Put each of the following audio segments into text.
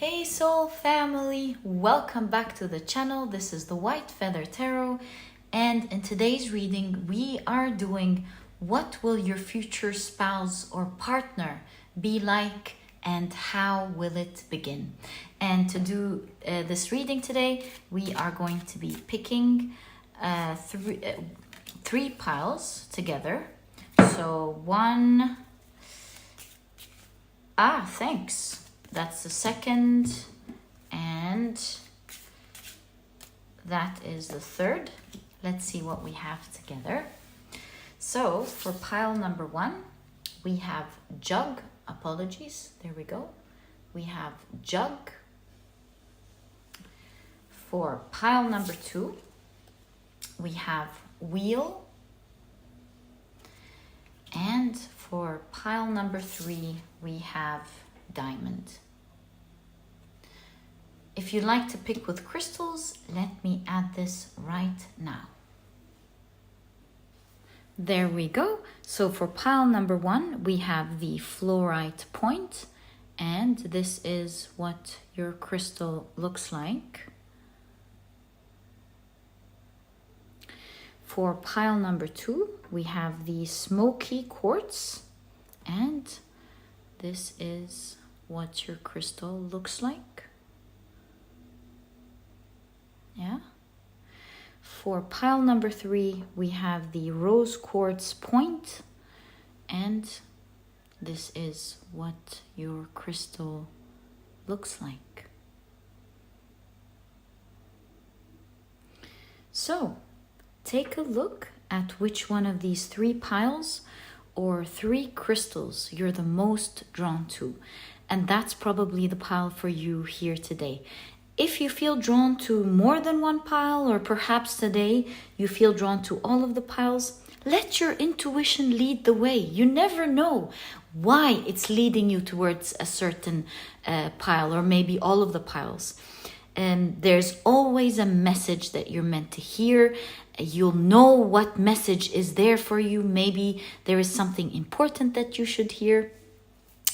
Hey soul family, welcome back to the channel. This is the White Feather Tarot, and in today's reading we are doing what will your future spouse or partner be like and how will it begin. And to do this reading today, we are going to be picking three piles together. So thanks. That's the second, and that is the third. Let's see what we have together. So for pile number one, we have jug. Apologies, there we go. We have jug. For pile number two, we have wheel. And for pile number three, we have diamond. If you'd like to pick with crystals, let me add this right now. There we go. So for pile number one, we have the fluorite point, and this is what your crystal looks like. For pile number two, we have the smoky quartz, and this is what your crystal looks like. Yeah. For pile number three, we have the rose quartz point, and this is what your crystal looks like. So, take a look at which one of these three piles or three crystals you're the most drawn to. And that's probably the pile for you here today. If you feel drawn to more than one pile, or perhaps today you feel drawn to all of the piles, let your intuition lead the way. You never know why it's leading you towards a certain pile, or maybe all of the piles. There's always a message that you're meant to hear. You'll know what message is there for you. Maybe there is something important that you should hear.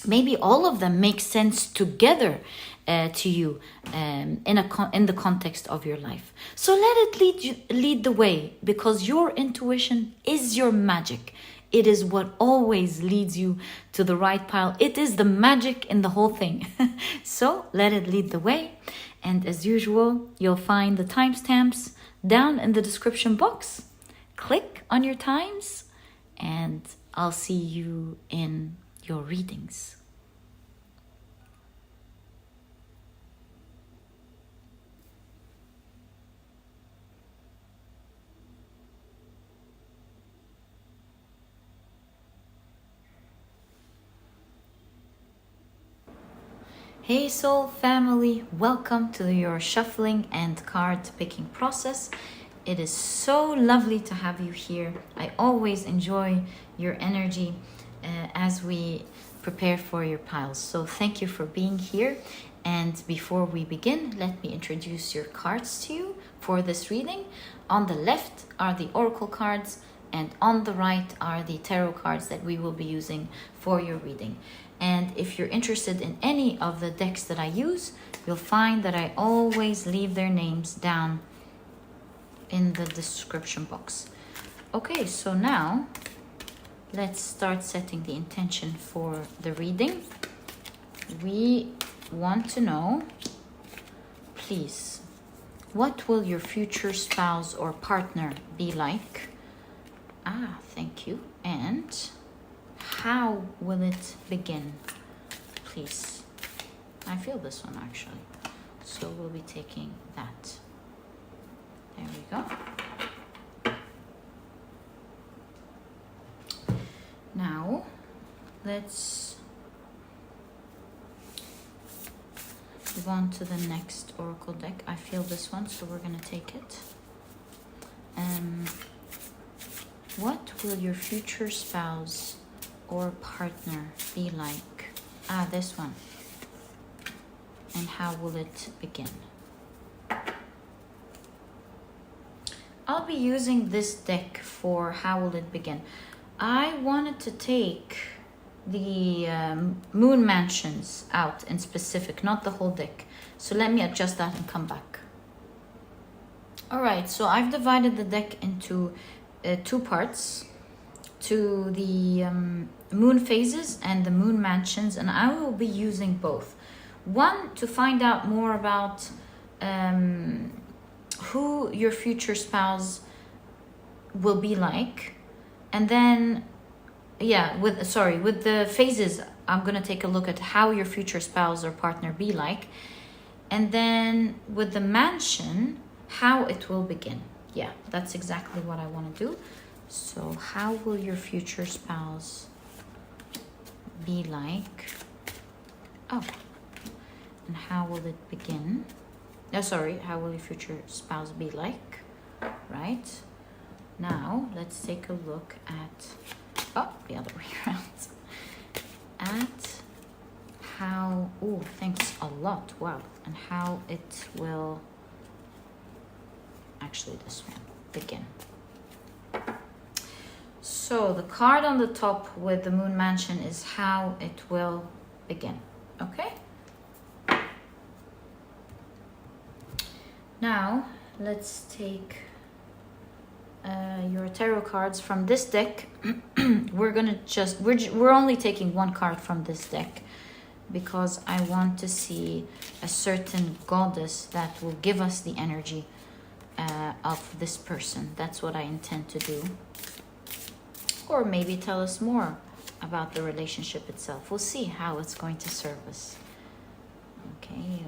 Maybe all of them make sense together to you in the context of your life. So let it lead the way, because your intuition is your magic. It is what always leads you to the right pile. It is the magic in the whole thing. So let it lead the way. And as usual, you'll find the timestamps down in the description box. Click on your times, and I'll see you in your readings. Hey soul family, welcome to your shuffling and card picking process. It is so lovely to have you here. I always enjoy your energy as we prepare for your piles. So thank you for being here. And before we begin, let me introduce your cards to you for this reading. On the left are the oracle cards, and on the right are the tarot cards that we will be using for your reading. And if you're interested in any of the decks that I use, you'll find that I always leave their names down in the description box. Okay, so now let's start setting the intention for the reading. We want to know, please, what will your future spouse or partner be like? Thank you. And how will it begin, please? I feel this one actually. So we'll be taking that. There we go. Now, let's move on to the next oracle deck. I feel this one, so we're going to take it. What will your future spouse or partner be like? This one. And how will it begin? I'll be using this deck for how will it begin. I wanted to take the moon mansions out in specific, not the whole deck. So let me adjust that and come back. All right, so I've divided the deck into two parts, to the moon phases and the moon mansions, and I will be using both. One, to find out more about who your future spouse will be like, and then with the phases, I'm gonna take a look at how your future spouse or partner be like, and then with the mansion, how it will begin. Yeah, that's exactly what I want to do. So how will your future spouse be like? Oh, and how will it begin? How will your future spouse be like? Right. Now, let's take a look at, the other way around. At how, thanks a lot, wow. And how it will, actually this one, begin. So the card on the top with the moon mansion is how it will begin, okay? Now, let's take your tarot cards from this deck. We're only taking one card from this deck because I want to see a certain goddess that will give us the energy of this person. That's what I intend to do. Or maybe tell us more about the relationship itself. We'll see how it's going to serve us. Okay,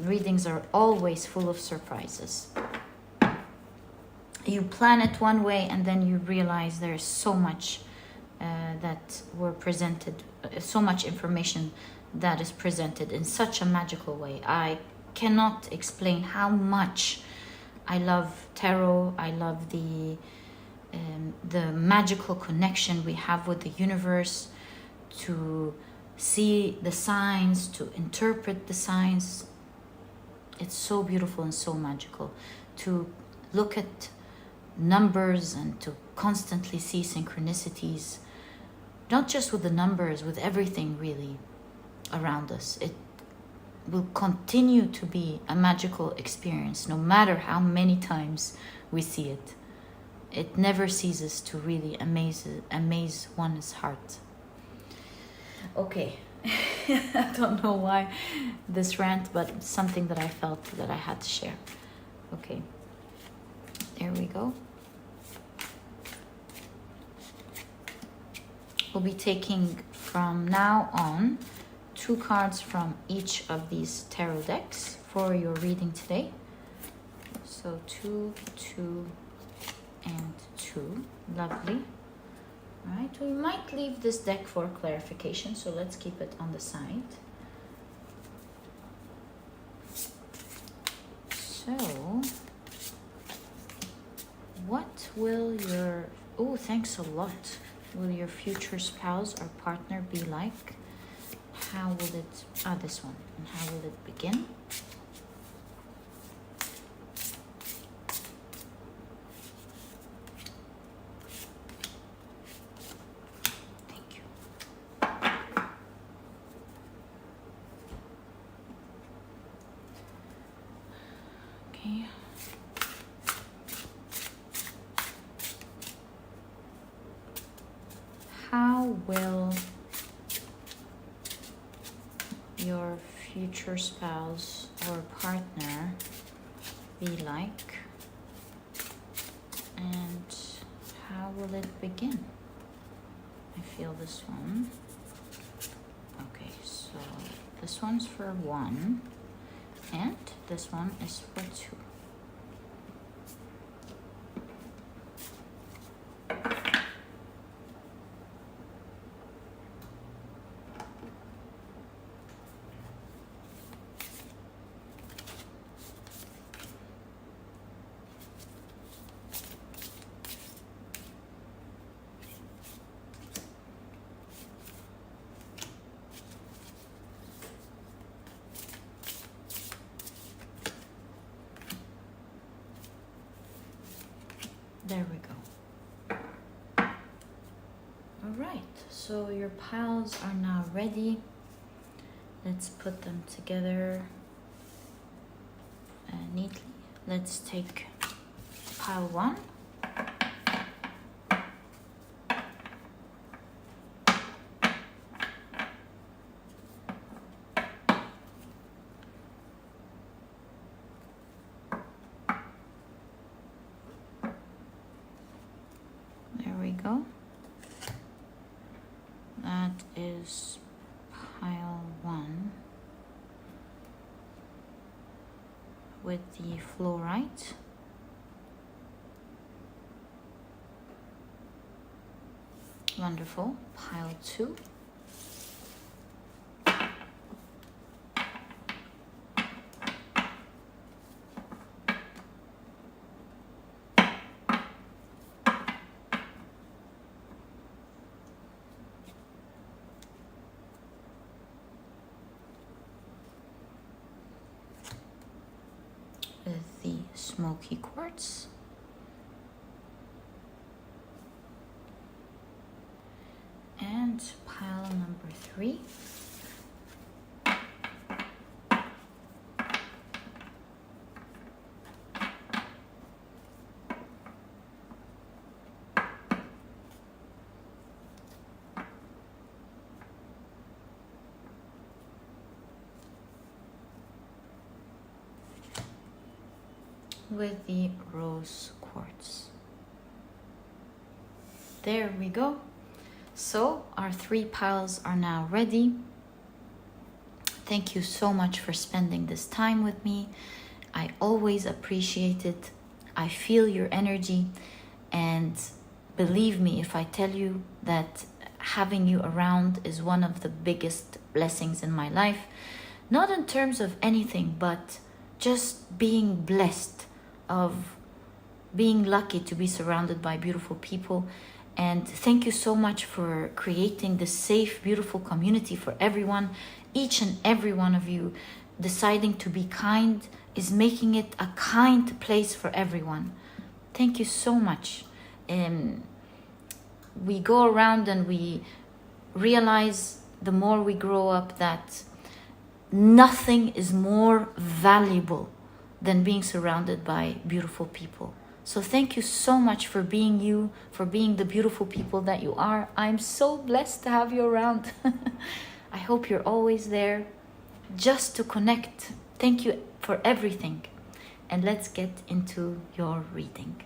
readings are always full of surprises. You plan it one way and then you realize there's so much that were presented, so much information that is presented in such a magical way. I cannot explain how much I love tarot. I love the magical connection we have with the universe, to see the signs, to interpret the signs. It's so beautiful and so magical to look at numbers and to constantly see synchronicities, not just with the numbers, with everything really around us. It will continue to be a magical experience no matter how many times we see it. It never ceases to really amaze one's heart. Okay, I don't know why this rant, but it's something that I felt that I had to share. Okay, there we go. We'll be taking from now on 2 cards from each of these tarot decks for your reading today. So 2, 2, and 2. Lovely. All right, we might leave this deck for clarification, so let's keep it on the side. So, what will your, thanks a lot, will your future spouse or partner be like? How will it, this one, and how will it begin? How will your future spouse or partner be like? And how will it begin? I feel this one. Okay, so this one's for 1, and this one is for 2. So your piles are now ready. Let's put them together neatly. Let's take pile 1. There we go. That is pile 1 with the fluorite. Wonderful. Pile 2. With the smoky quartz. And pile number 3. With the rose quartz. There we go. So our 3 piles are now ready. Thank you so much for spending this time with me. I always appreciate it. I feel your energy, and believe me if I tell you that having you around is one of the biggest blessings in my life. Not in terms of anything, but just being blessed, of being lucky to be surrounded by beautiful people. And thank you so much for creating this safe, beautiful community for everyone. Each and every one of you deciding to be kind is making it a kind place for everyone. Thank you so much. We go around and we realize the more we grow up that nothing is more valuable than being surrounded by beautiful people. So thank you so much for being you, for being the beautiful people that you are. I'm so blessed to have you around. I hope you're always there just to connect. Thank you for everything. And let's get into your reading.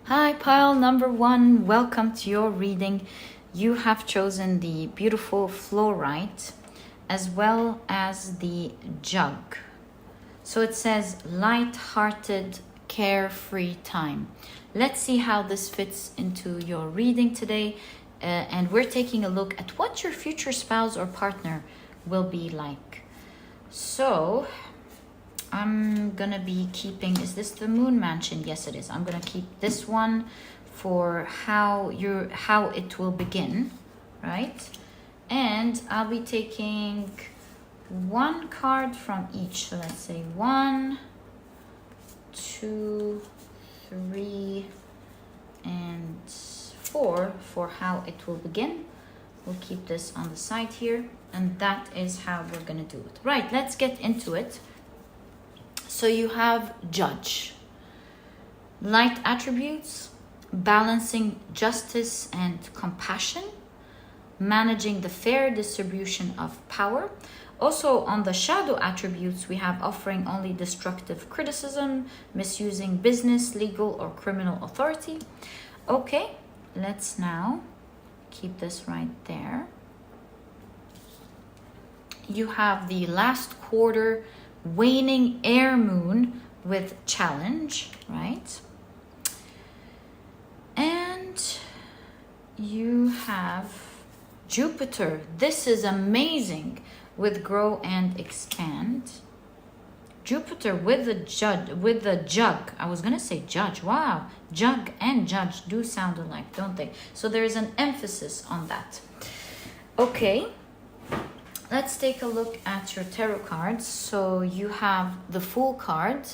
Hi, pile number 1. Welcome to your reading. You have chosen the beautiful fluorite as well as the jug. So it says light-hearted, carefree time. Let's see how this fits into your reading today. And we're taking a look at what your future spouse or partner will be like. So I'm gonna be keeping, is this the moon mansion? Yes, it is. I'm gonna keep this one for how it will begin, right? And I'll be taking 1 card from each. So let's say 1, 2, 3, and 4 for how it will begin. We'll keep this on the side here, and that is how we're gonna do it. Right, let's get into it. So you have Judge. Light attributes, balancing justice and compassion, managing the fair distribution of power. Also on the shadow attributes, we have offering only destructive criticism, misusing business, legal, or criminal authority. Okay, let's now keep this right there. You have the last quarter waning air moon with challenge, right? And you have Jupiter. This is amazing, with grow and expand. Jupiter with the jug. I was gonna say judge. Wow, jug and judge do sound alike, don't they? So there is an emphasis on that. Okay, let's take a look at your tarot cards. So you have the Fool card.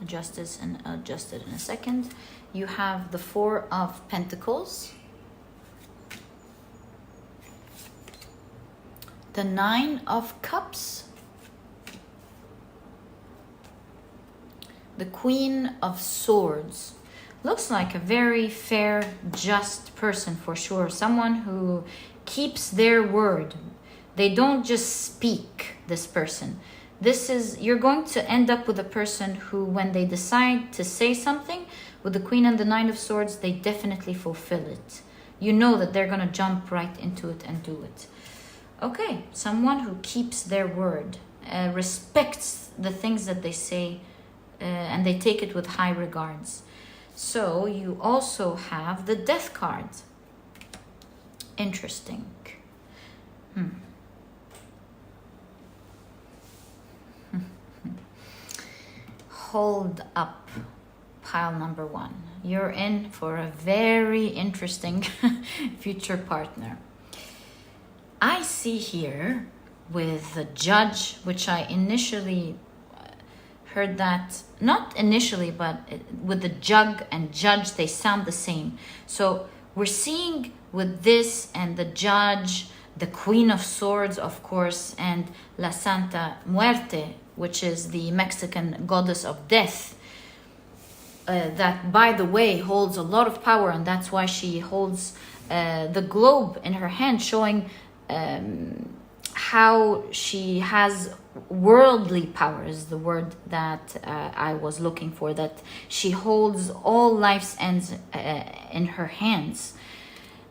adjust this and adjust it in a second. You have the Four of Pentacles, the Nine of Cups, the Queen of Swords. Looks like a very fair, just person for sure. Someone who keeps their word. They don't just speak, this person. You're going to end up with a person who, when they decide to say something, with the Queen and the Nine of Swords, they definitely fulfill it. You know that they're going to jump right into it and do it. Okay, someone who keeps their word, respects the things that they say, and they take it with high regards. So you also have the Death card. Interesting. Hold up, pile number one. You're in for a very interesting future partner. I see here with the Judge, which I initially heard that, not initially, but with the Jug and Judge, they sound the same. So we're seeing with this and the Judge, the Queen of Swords, of course, and La Santa Muerte, which is the Mexican goddess of death, that, by the way, holds a lot of power, and that's why she holds the globe in her hand, showing how she has worldly power, is the word that I was looking for, that she holds all life's ends in her hands.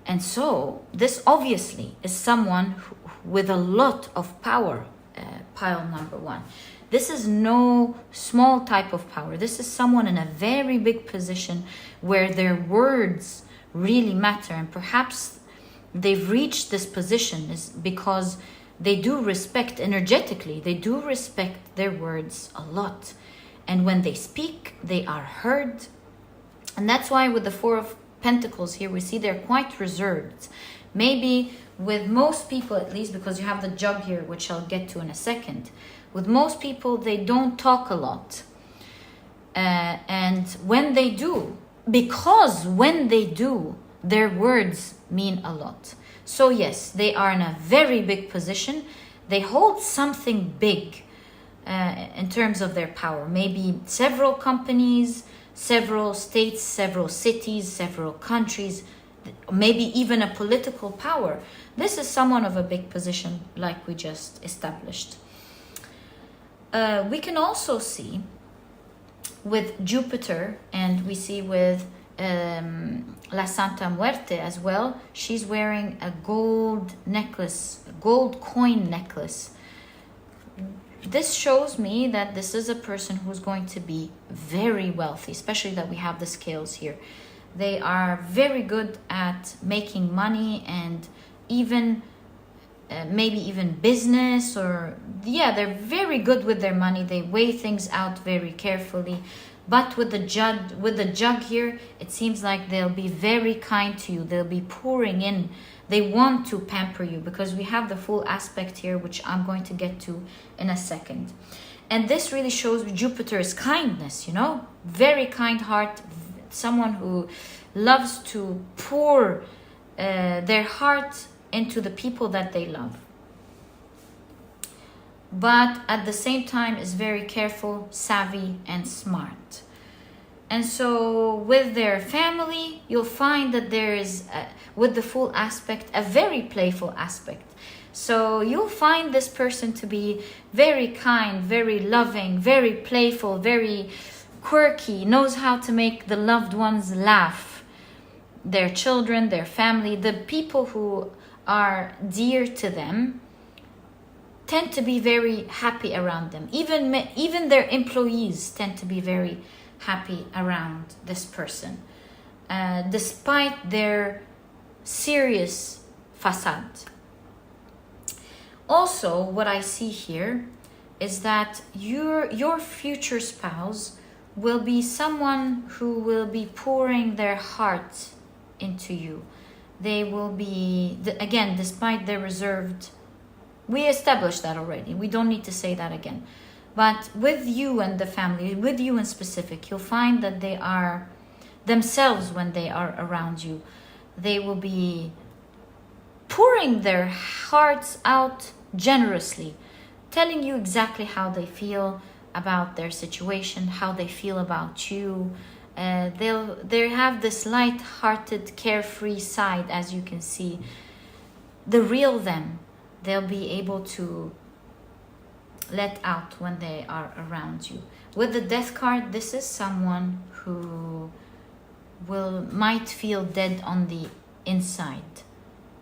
And so this obviously is someone with a lot of power, pile number one. This is no small type of power. This is someone in a very big position where their words really matter. And perhaps they've reached this position is because they do respect energetically. They do respect their words a lot. And when they speak, they are heard. And that's why with the Four of Pentacles here, we see they're quite reserved. Maybe with most people, at least, because you have the Jug here, which I'll get to in a second. With most people, they don't talk a lot. And when they do, because when they do, their words mean a lot. So yes, they are in a very big position. They hold something big in terms of their power. Maybe several companies, several states, several cities, several countries, maybe even a political power. This is someone of a big position, like we just established. We can also see with Jupiter, and we see with La Santa Muerte as well, she's wearing a gold necklace, a gold coin necklace. This shows me that this is a person who's going to be very wealthy, especially that we have the scales here. They are very good at making money, and even maybe even business, or yeah, they're very good with their money. They weigh things out very carefully. But with the jug here, it seems like they'll be very kind to you. They'll be pouring in. They want to pamper you, because we have the full aspect here, which I'm going to get to in a second. And this really shows Jupiter's kindness, you know, very kind heart, someone who loves to pour their heart into the people that they love, but at the same time is very careful, savvy, and smart. And so with their family, you'll find that there is, with the full aspect, a very playful aspect. So you'll find this person to be very kind, very loving, very playful, very quirky, knows how to make the loved ones laugh, their children, their family, the people who are dear to them tend to be very happy around them. Even their employees tend to be very happy around this person, despite their serious facade. Also, what I see here is that your future spouse will be someone who will be pouring their heart into you. They will be, again, despite their reserved, we established that already. We don't need to say that again. But with you and the family, with you in specific, you'll find that they are themselves when they are around you. They will be pouring their hearts out generously, telling you exactly how they feel about their situation, how they feel about you. They have this light-hearted, carefree side, as you can see. The real them, they'll be able to let out when they are around you. With the Death card, this is someone who might feel dead on the inside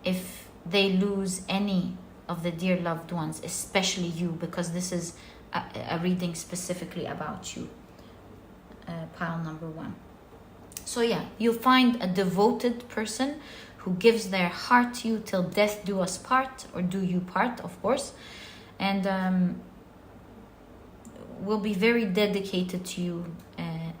if they lose any of the dear loved ones, especially you, because this is a reading specifically about you, pile number 1. So yeah, you'll find a devoted person who gives their heart to you till death do us part, or do you part, of course, and will be very dedicated to you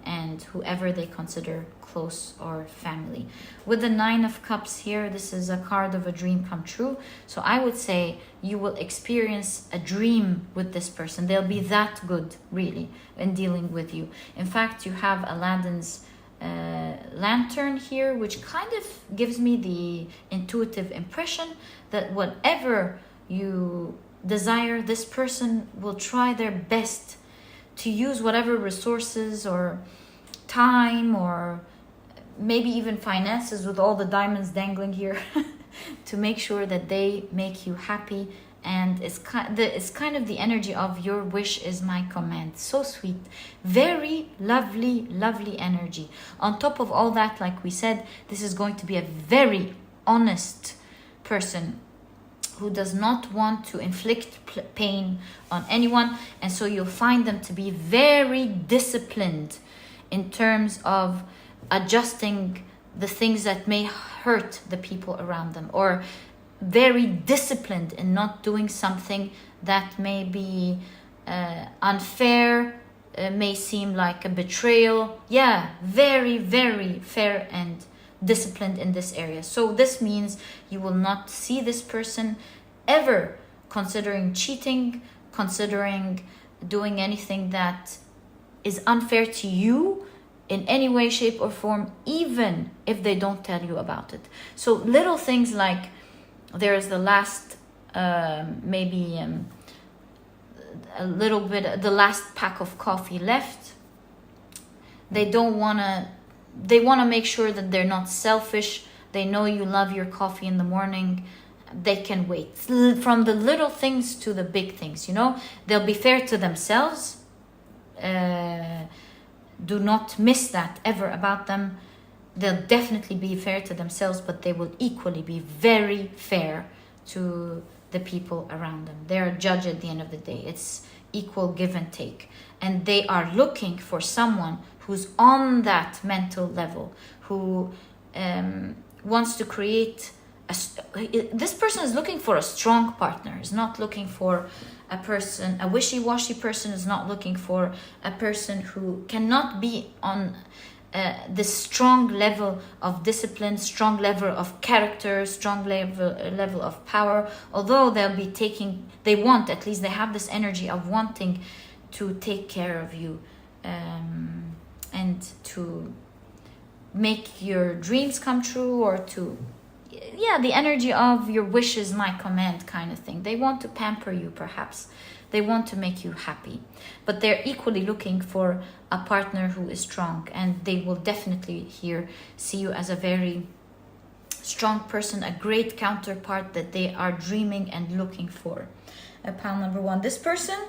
and whoever they consider close or family. With the 9 of Cups here, this is a card of a dream come true. So I would say you will experience a dream with this person. They'll be that good, really, in dealing with you. In fact, you have Aladdin's lantern here, which kind of gives me the intuitive impression that whatever you desire, this person will try their best to use whatever resources or time or maybe even finances, with all the diamonds dangling here, to make sure that they make you happy. And it's kind of the energy of your wish is my command. So sweet, very lovely, lovely energy. On top of all that, like we said, this is going to be a very honest person who does not want to inflict pain on anyone. And so you'll find them to be very disciplined in terms of adjusting the things that may hurt the people around them, or very disciplined in not doing something that may be unfair, may seem like a betrayal. Yeah, very, very fair and disciplined in this area. So this means you will not see this person ever considering cheating, considering doing anything that is unfair to you in any way, shape, or form, even if they don't tell you about it. So little things like there's the last maybe a little bit, the last pack of coffee left. They want to make sure that they're not selfish. They know you love your coffee in the morning. They can wait. From the little things to the big things, you know. They'll be fair to themselves. Do not miss that ever about them. They'll definitely be fair to themselves, but they will equally be very fair to the people around them. They're a judge at the end of the day. It's equal give and take. And they are looking for someone who's on that mental level, who wants to create this person is looking for a strong partner, is not looking for a person, a wishy-washy person, is not looking for a person who cannot be on this strong level of discipline, strong level of character, strong level of power. Although they want, at least they have this energy of wanting to take care of you and to make your dreams come true, or to, the energy of your wish is my command kind of thing. They want to pamper you, perhaps. They want to make you happy. But they're equally looking for a partner who is strong. And they will definitely here see you as a very strong person, a great counterpart that they are dreaming and looking for. Pile number 1. This person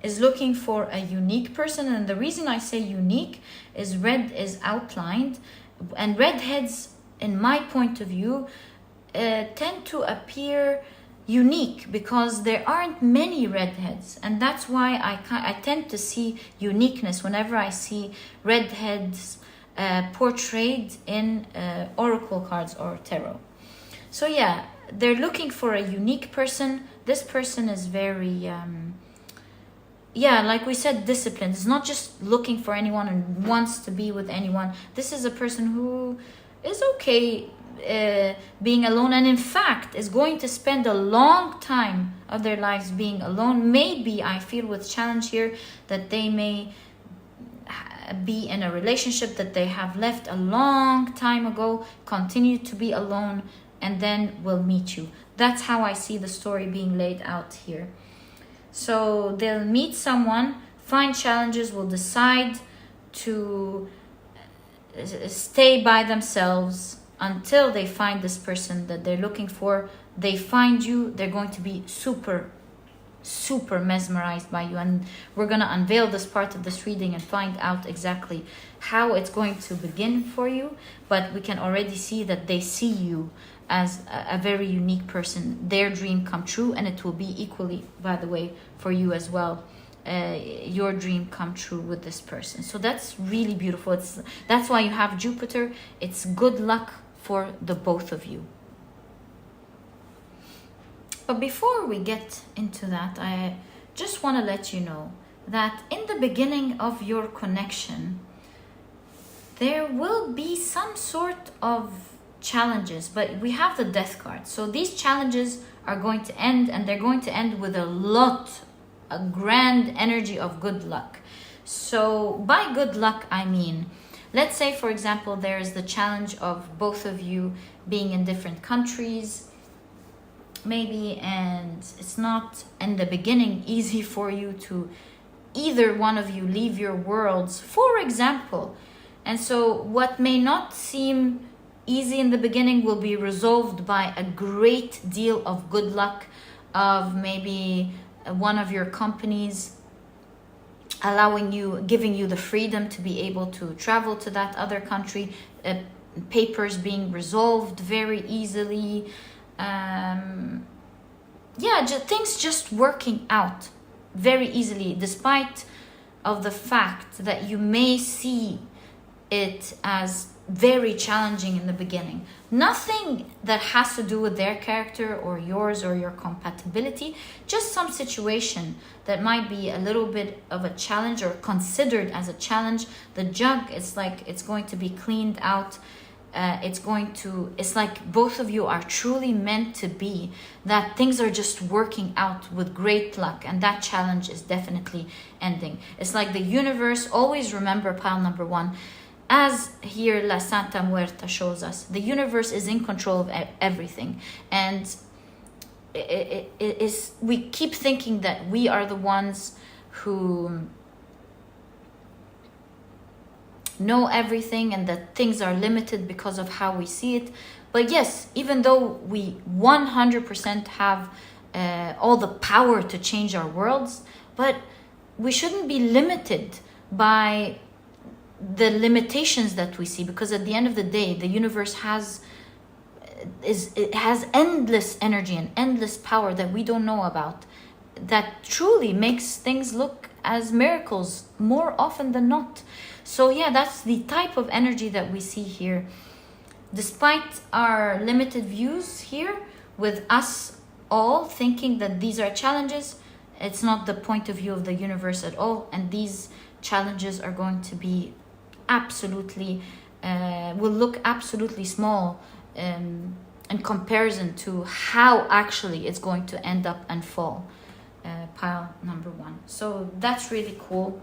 is looking for a unique person. And the reason I say unique is red is outlined. And redheads, in my point of view, tend to appear unique because there aren't many redheads, and that's why I tend to see uniqueness whenever I see redheads portrayed in oracle cards or tarot. So yeah, they're looking for a unique person. This person is very like we said, disciplined. It's not just looking for anyone and wants to be with anyone. This is a person who is okay being alone, and in fact is going to spend a long time of their lives being alone. Maybe I feel with challenge here that they may be in a relationship that they have left a long time ago, continue to be alone, and then will meet you. That's how I see the story being laid out here. So they'll meet someone, find challenges, will decide to stay by themselves until they find this person that they're looking for. They find you, they're going to be super mesmerized by you, and we're going to unveil this part of this reading and find out exactly how it's going to begin for you. But we can already see that they see you as a very unique person, their dream come true, and it will be equally, by the way, for you as well, your dream come true with this person. So that's really beautiful. That's why you have Jupiter. It's good luck for the both of you. But before we get into that, I just want to let you know that in the beginning of your connection, there will be some sort of challenges, but we have the Death card. So these challenges are going to end, and they're going to end with a grand energy of good luck. So by good luck, I mean, let's say, for example, there's the challenge of both of you being in different countries, maybe, and it's not in the beginning easy for you to either one of you leave your worlds, for example. And so what may not seem easy in the beginning will be resolved by a great deal of good luck of maybe one of your companies giving you the freedom to be able to travel to that other country, papers being resolved very easily, things just working out very easily, despite of the fact that you may see it as very challenging in the beginning. Nothing that has to do with their character or yours or your compatibility, just some situation that might be a little bit of a challenge or considered as a challenge. The jug, it's like it's going to be cleaned out. It's like both of you are truly meant to be, that things are just working out with great luck, and that challenge is definitely ending. It's like the universe, always remember pile number one, as here La Santa Muerta shows us, the universe is in control of everything. And it is, we keep thinking that we are the ones who know everything and that things are limited because of how we see it. But yes, even though we 100% have all the power to change our worlds, but we shouldn't be limited by the limitations that we see, because at the end of the day, the universe has endless energy and endless power that we don't know about, that truly makes things look as miracles more often than not. So yeah, that's the type of energy that we see here. Despite our limited views here, with us all thinking that these are challenges, it's not the point of view of the universe at all. And these challenges are going to be absolutely, will look absolutely small in comparison to how actually it's going to end up and fall. Pile number one. So that's really cool.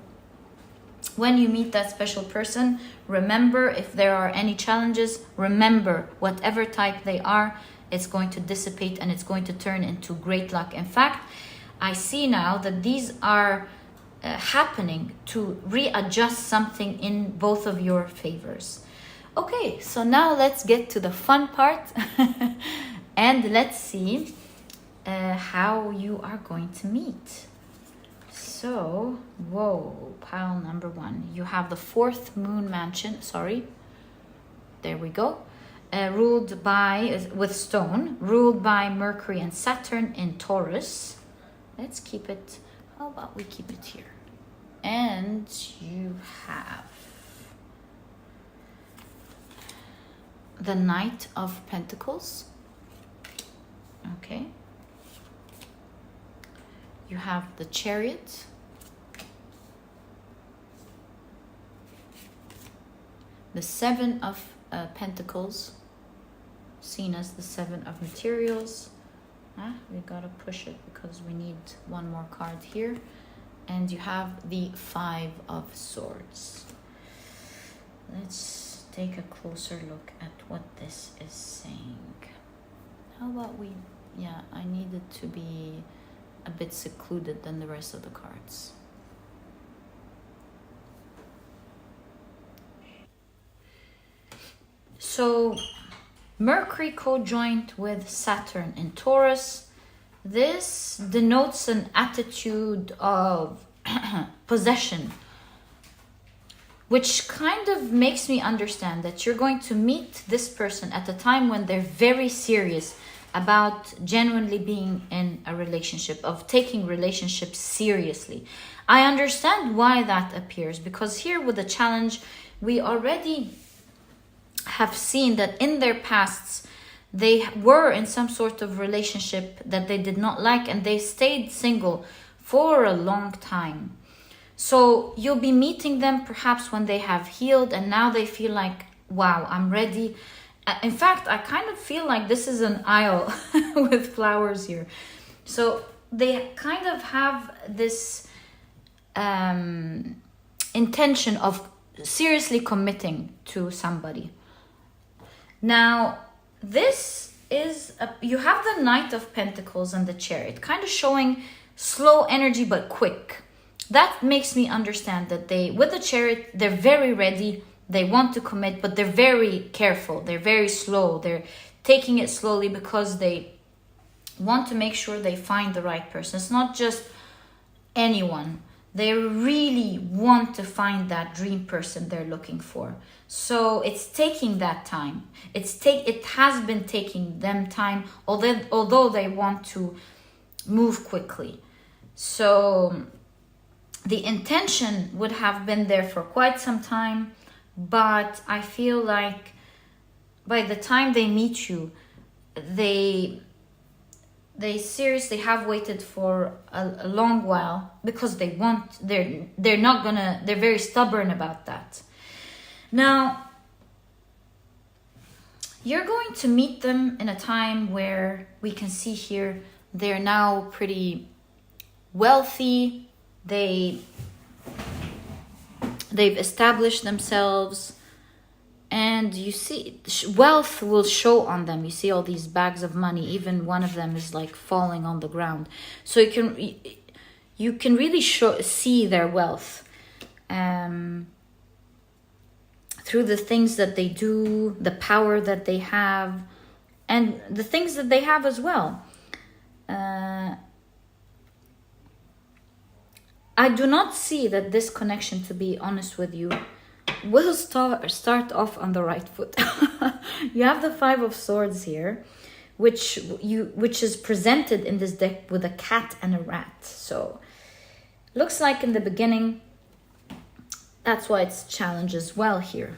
When you meet that special person, remember, if there are any challenges, remember, whatever type they are, it's going to dissipate and it's going to turn into great luck. In fact, I see now that these are happening to readjust something in both of your favors. Okay, so now let's get to the fun part and let's see how you are going to meet. So, whoa, pile number one. You have the fourth moon mansion. Sorry. There we go. Ruled by, with stone, ruled by Mercury and Saturn in Taurus. Let's keep it, how about we keep it here? And you have the Knight of Pentacles. Okay. You have the Chariot. The Seven of Pentacles. seen as the Seven of Materials. We gotta push it because we need one more card here. And you have the Five of Swords. Let's take a closer look at what this is saying. How about we... Yeah, I need it to be a bit secluded than the rest of the cards. So, Mercury co-joint with Saturn in Taurus. This denotes an attitude of possession, which kind of makes me understand that you're going to meet this person at a time when they're very serious about genuinely being in a relationship, of taking relationships seriously. I understand why that appears, because here with the challenge, we already have seen that in their pasts, they were in some sort of relationship that they did not like, and they stayed single for a long time. So you'll be meeting them perhaps when they have healed, and now they feel like, wow, I'm ready. In fact, I kind of feel like this is an aisle with flowers here. So they kind of have this intention of seriously committing to somebody. Now, this is, you have the Knight of Pentacles and the Chariot, kind of showing slow energy but quick. That makes me understand that they, with the Chariot, they're very ready. They want to commit, but they're very careful. They're very slow. They're taking it slowly because they want to make sure they find the right person. It's not just anyone. They really want to find that dream person they're looking for. So it's taking that time. It has been taking them time, although they want to move quickly. So the intention would have been there for quite some time, but I feel like by the time they meet you, they seriously have waited for a long while, because they're very stubborn about that. Now, you're going to meet them in a time where we can see here they're now pretty wealthy. They've established themselves, and you see wealth will show on them. You see all these bags of money. Even one of them is like falling on the ground. So you can really see their wealth through the things that they do, the power that they have, and the things that they have as well. I do not see that this connection, to be honest with you, will start off on the right foot. You have the Five of Swords here, which is presented in this deck with a cat and a rat. So looks like in the beginning, that's why it's a challenge as well here.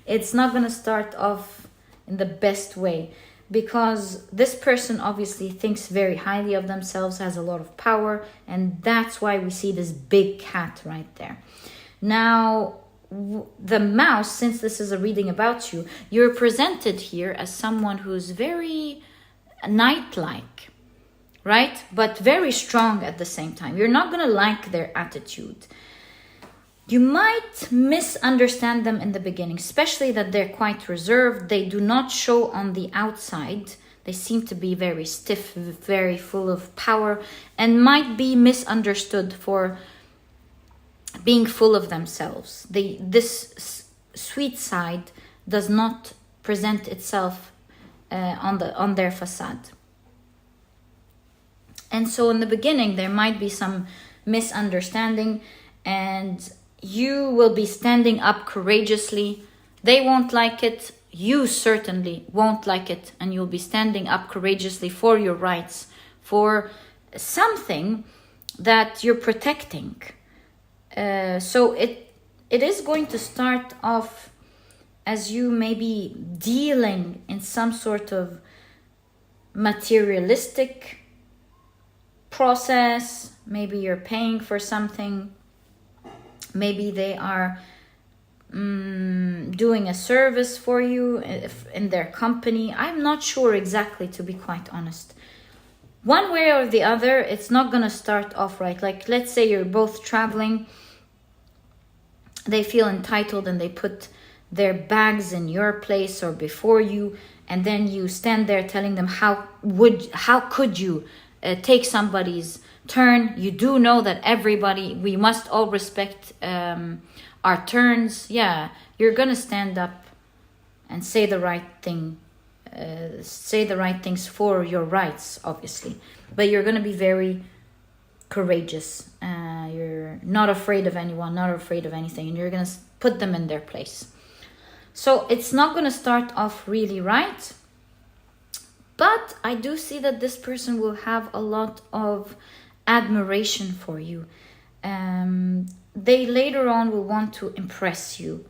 It's not going to start off in the best way, because this person obviously thinks very highly of themselves, has a lot of power, and that's why we see this big cat right there. Now, the mouse, since this is a reading about you, you're presented here as someone who's very knight-like, right? But very strong at the same time. You're not going to like their attitude. You might misunderstand them in the beginning, especially that they're quite reserved. They do not show on the outside. They seem to be very stiff, very full of power, and might be misunderstood for being full of themselves. This sweet side does not present itself on their facade. And so in the beginning, there might be some misunderstanding, and you will be standing up courageously. They won't like it. You certainly won't like it. And you'll be standing up courageously for your rights, for something that you're protecting. So it is going to start off as you maybe dealing in some sort of materialistic process. Maybe you're paying for something. Maybe they are doing a service for you in their company. I'm not sure exactly, to be quite honest. One way or the other, it's not gonna start off right. Like, let's say you're both traveling, they feel entitled and they put their bags in your place or before you, and then you stand there telling them how could you take somebody's turn. You do know that we must all respect our turns. Yeah, you're gonna stand up and say the right thing, say the right things for your rights, obviously, but you're gonna be very courageous. You're not afraid of anyone, not afraid of anything, and you're gonna put them in their place. So it's not gonna start off really right, but I do see that this person will have a lot of admiration for you. They later on will want to impress you.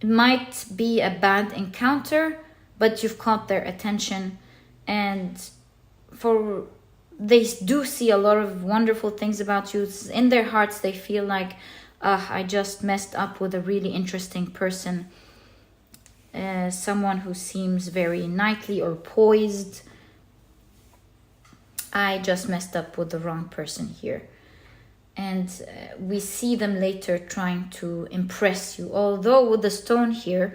It might be a bad encounter, but you've caught their attention, and they do see a lot of wonderful things about you. In their hearts, they feel like, I just messed up with a really interesting person. Someone who seems very knightly or poised. I just messed up with the wrong person here. And we see them later trying to impress you. Although with the stone here,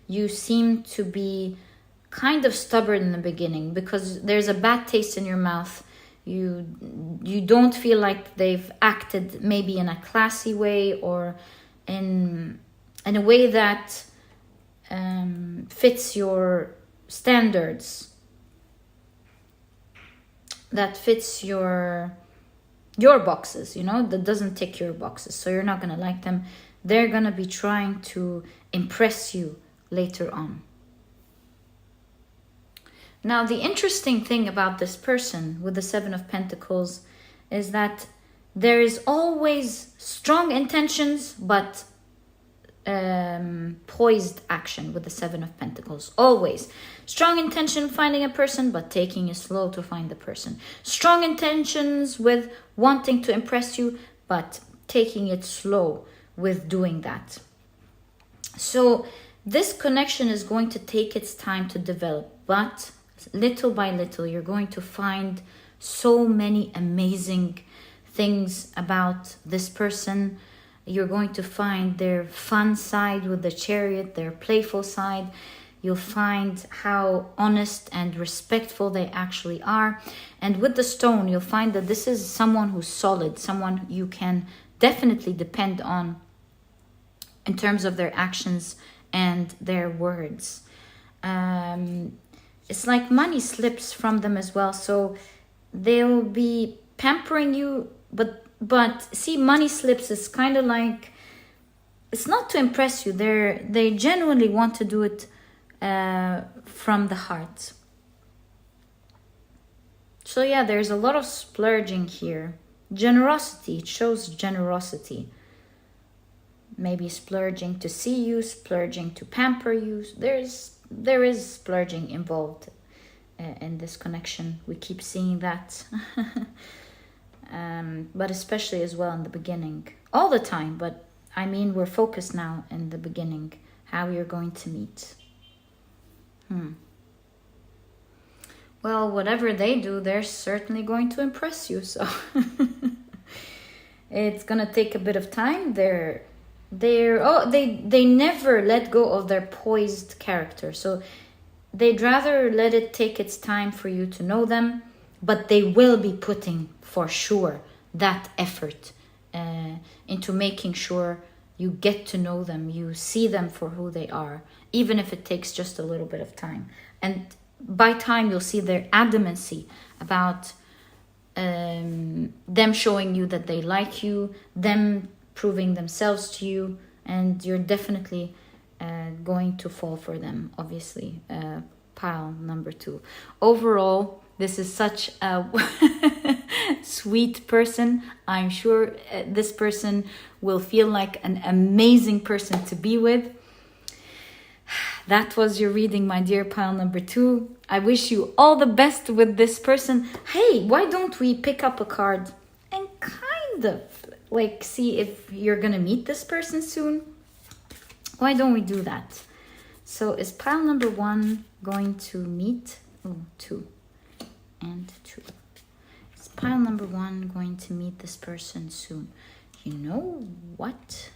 you seem to be kind of stubborn in the beginning, because there's a bad taste in your mouth. You don't feel like they've acted maybe in a classy way, or in a way that fits your standards, that fits your boxes, that doesn't tick your boxes. So you're not gonna like them. They're gonna be trying to impress you later on. Now, the interesting thing about this person with the Seven of Pentacles is that there is always strong intentions, but poised action with the Seven of Pentacles. Always. Strong intention finding a person, but taking it slow to find the person. Strong intentions with wanting to impress you, but taking it slow with doing that. So this connection is going to take its time to develop, but little by little, you're going to find so many amazing things about this person. You're going to find their fun side with the Chariot, their playful side. You'll find how honest and respectful they actually are. And with the stone, you'll find that this is someone who's solid, someone you can definitely depend on in terms of their actions and their words. It's like money slips from them as well. So they'll be pampering you, but see, money slips is kind of like, it's not to impress you. They genuinely want to do it from the heart. So yeah, there's a lot of splurging here. Generosity, it shows generosity. Maybe splurging to see you, splurging to pamper you. There is splurging involved in this connection. We keep seeing that. But especially as well in the beginning. All the time, but I mean, we're focused now in the beginning. How you're going to meet. Well, whatever they do, they're certainly going to impress you. So it's gonna take a bit of time. They never let go of their poised character. So they'd rather let it take its time for you to know them, but they will be putting for sure that effort into making sure you get to know them, you see them for who they are, even if it takes just a little bit of time. And by time, you'll see their adamancy about them showing you that they like you, them proving themselves to you, and you're definitely going to fall for them, obviously. Pile number 2. Overall, this is such a sweet person. I'm sure this person will feel like an amazing person to be with. That was your reading, my dear pile number 2. I wish you all the best with this person. Hey, why don't we pick up a card and kind of like see if you're gonna meet this person soon? Why don't we do that? So is pile number 1 going to meet? Oh, 2 and 2. Is pile number 1 going to meet this person soon? You know what?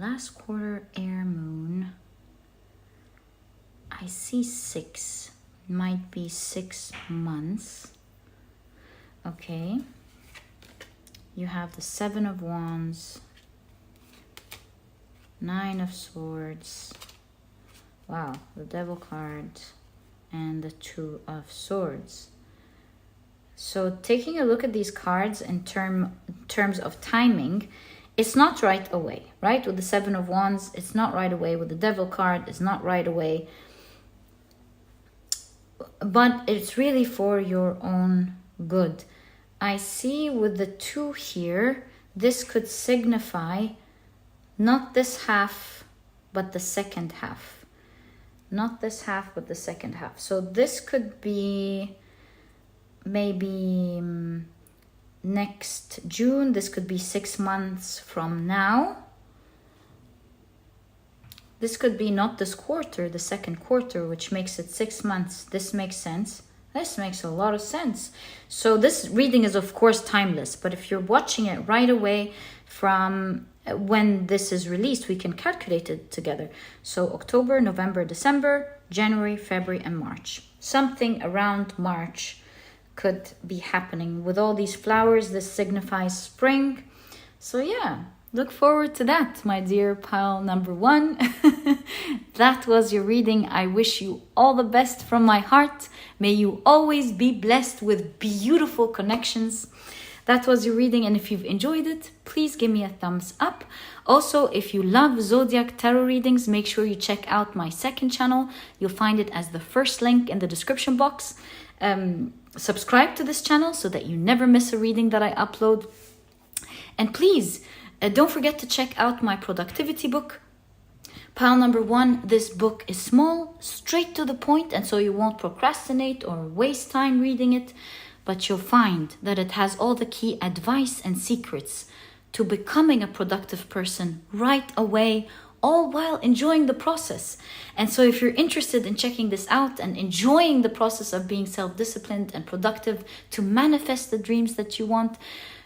Last quarter air moon. I see 6. Might be 6 months. Okay. You have the 7 of Wands, 9 of Swords. Wow, the Devil card and the 2 of Swords. So taking a look at these cards in terms of timing, it's not right away, right? With the 7 of Wands, it's not right away. With the Devil card, it's not right away. But it's really for your own good. I see with the 2 here, this could signify not this half, but the second half. Not this half, but the second half. So this could be maybe next June. This could be 6 months from now. This could be not this quarter, the second quarter, which makes it 6 months. This makes sense. This makes a lot of sense. So this reading is of course timeless, but if you're watching it right away from when this is released, we can calculate it together. So October, November, December, January, February, and March. Something around March could be happening. With all these flowers, this signifies spring. So yeah, look forward to that, my dear pile number 1. That was your reading. I wish you all the best from my heart. May you always be blessed with beautiful connections. That was your reading, and if you've enjoyed it, please give me a thumbs up. Also, if you love zodiac tarot readings, make sure you check out my second channel. You'll find it as the first link in the description box. Subscribe to this channel so that you never miss a reading that I upload. And please, don't forget to check out my productivity book. Pile number 1, this book is small, straight to the point, and so you won't procrastinate or waste time reading it. But you'll find that it has all the key advice and secrets to becoming a productive person right away, all while enjoying the process. And so if you're interested in checking this out and enjoying the process of being self-disciplined and productive to manifest the dreams that you want,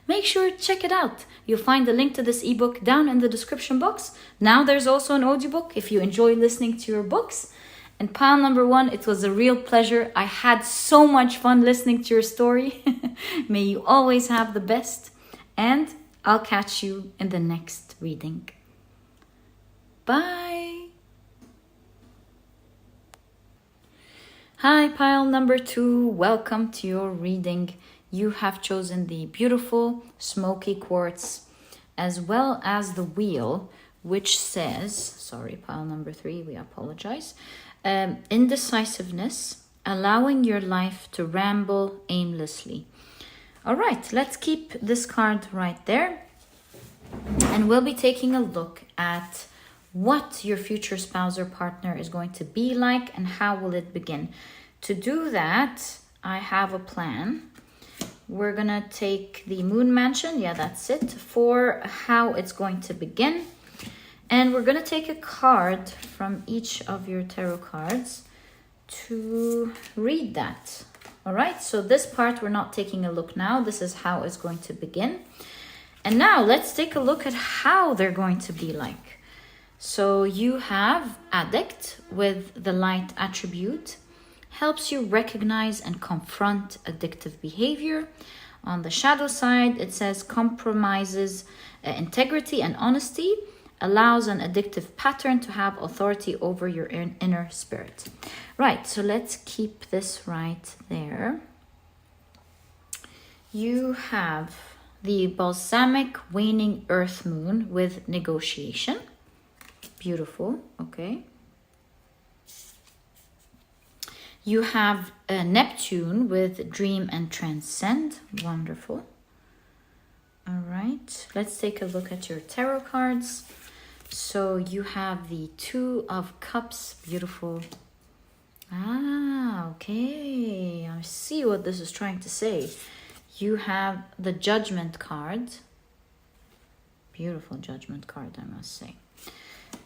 make sure to check it out. You'll find the link to this ebook down in the description box. Now there's also an audiobook if you enjoy listening to your books. And pile number 1, it was a real pleasure. I had so much fun listening to your story. May you always have the best. And I'll catch you in the next reading. Bye. Hi, pile number 2. Welcome to your reading. You have chosen the beautiful smoky quartz as well as the wheel, which says, sorry, pile number 3, we apologize. Indecisiveness, allowing your life to ramble aimlessly. All right, let's keep this card right there. And we'll be taking a look at what your future spouse or partner is going to be like and how will it begin. To do that, I have a plan. We're going to take the Moon Mansion, yeah, that's it, for how it's going to begin. And we're going to take a card from each of your tarot cards to read that. All right, so this part we're not taking a look now. This is how it's going to begin. And now let's take a look at how they're going to be like. So you have Addict with the light attribute. Helps you recognize and confront addictive behavior. On the shadow side, it says compromises integrity and honesty. Allows an addictive pattern to have authority over your inner spirit. Right, so let's keep this right there. You have the balsamic waning earth moon with negotiation. Beautiful, okay. You have Neptune with dream and transcend. Wonderful. All right, let's take a look at your tarot cards. So you have the 2 of Cups, beautiful. Ah, okay, I see what this is trying to say. You have the Judgment card, Beautiful Judgment card, I must say.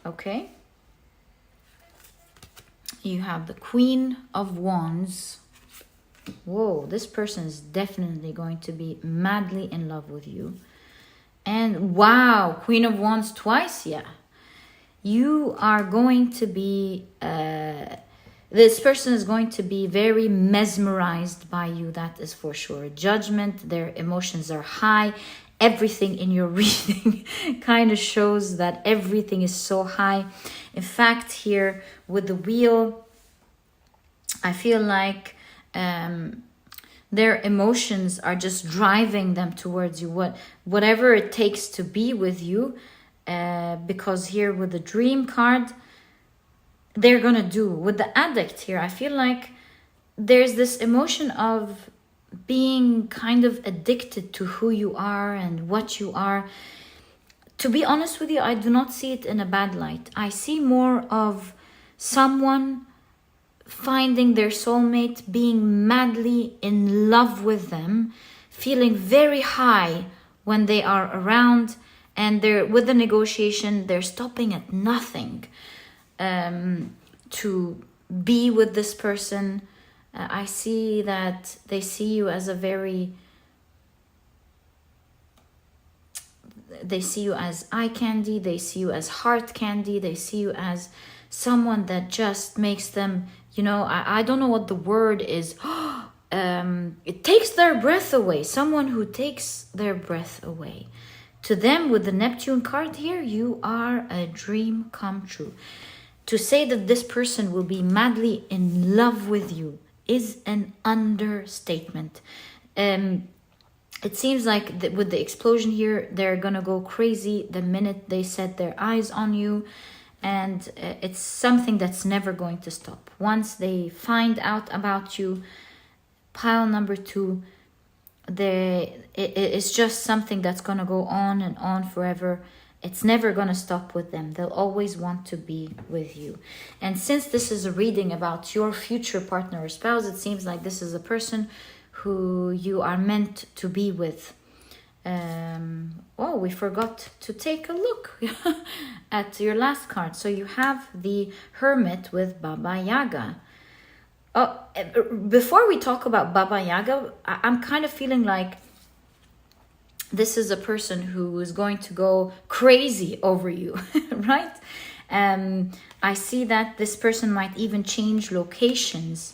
Okay. You have the Queen of Wands. Whoa, this person is definitely going to be madly in love with you. And wow, Queen of Wands twice, yeah. You are going to be, this person is going to be very mesmerized by you, that is for sure. Judgment, their emotions are high. Everything in your reading kind of shows that everything is so high. In fact, here with the wheel, I feel like their emotions are just driving them towards you, whatever it takes to be with you, because here with the Dream card, they're gonna do. With the Addict here, I feel like there's this emotion of being kind of addicted to who you are and what you are. To be honest with you, I do not see it in a bad light. I see more of someone finding their soulmate, being madly in love with them, feeling very high when they are around, and they're with the negotiation, they're stopping at nothing to be with this person. I see that they see you as they see you as eye candy, they see you as heart candy, they see you as someone that just makes them, you know, I don't know what the word is. It takes their breath away. Someone who takes their breath away. To them, with the Neptune card here, you are a dream come true. To say that this person will be madly in love with you is an understatement. It seems like with the explosion here, they're gonna go crazy the minute they set their eyes on you. And it's something that's never going to stop. Once they find out about you, pile number 2, it's just something that's going to go on and on forever. It's never going to stop with them. They'll always want to be with you. And since this is a reading about your future partner or spouse, it seems like this is a person who you are meant to be with. Oh, we forgot to take a look at your last card. So you have the Hermit with Baba Yaga. Oh, before we talk about Baba Yaga, I'm kind of feeling like this is a person who is going to go crazy over you, right? I see that this person might even change locations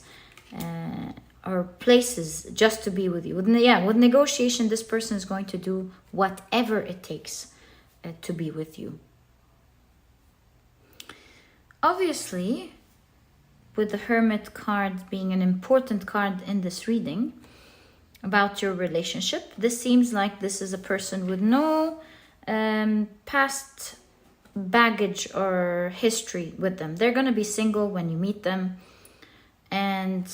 or places just to be with you. With negotiation, this person is going to do whatever it takes to be with you. Obviously, with the Hermit card being an important card in this reading about your relationship, this seems like this is a person with no past baggage or history with them. They're going to be single when you meet them. And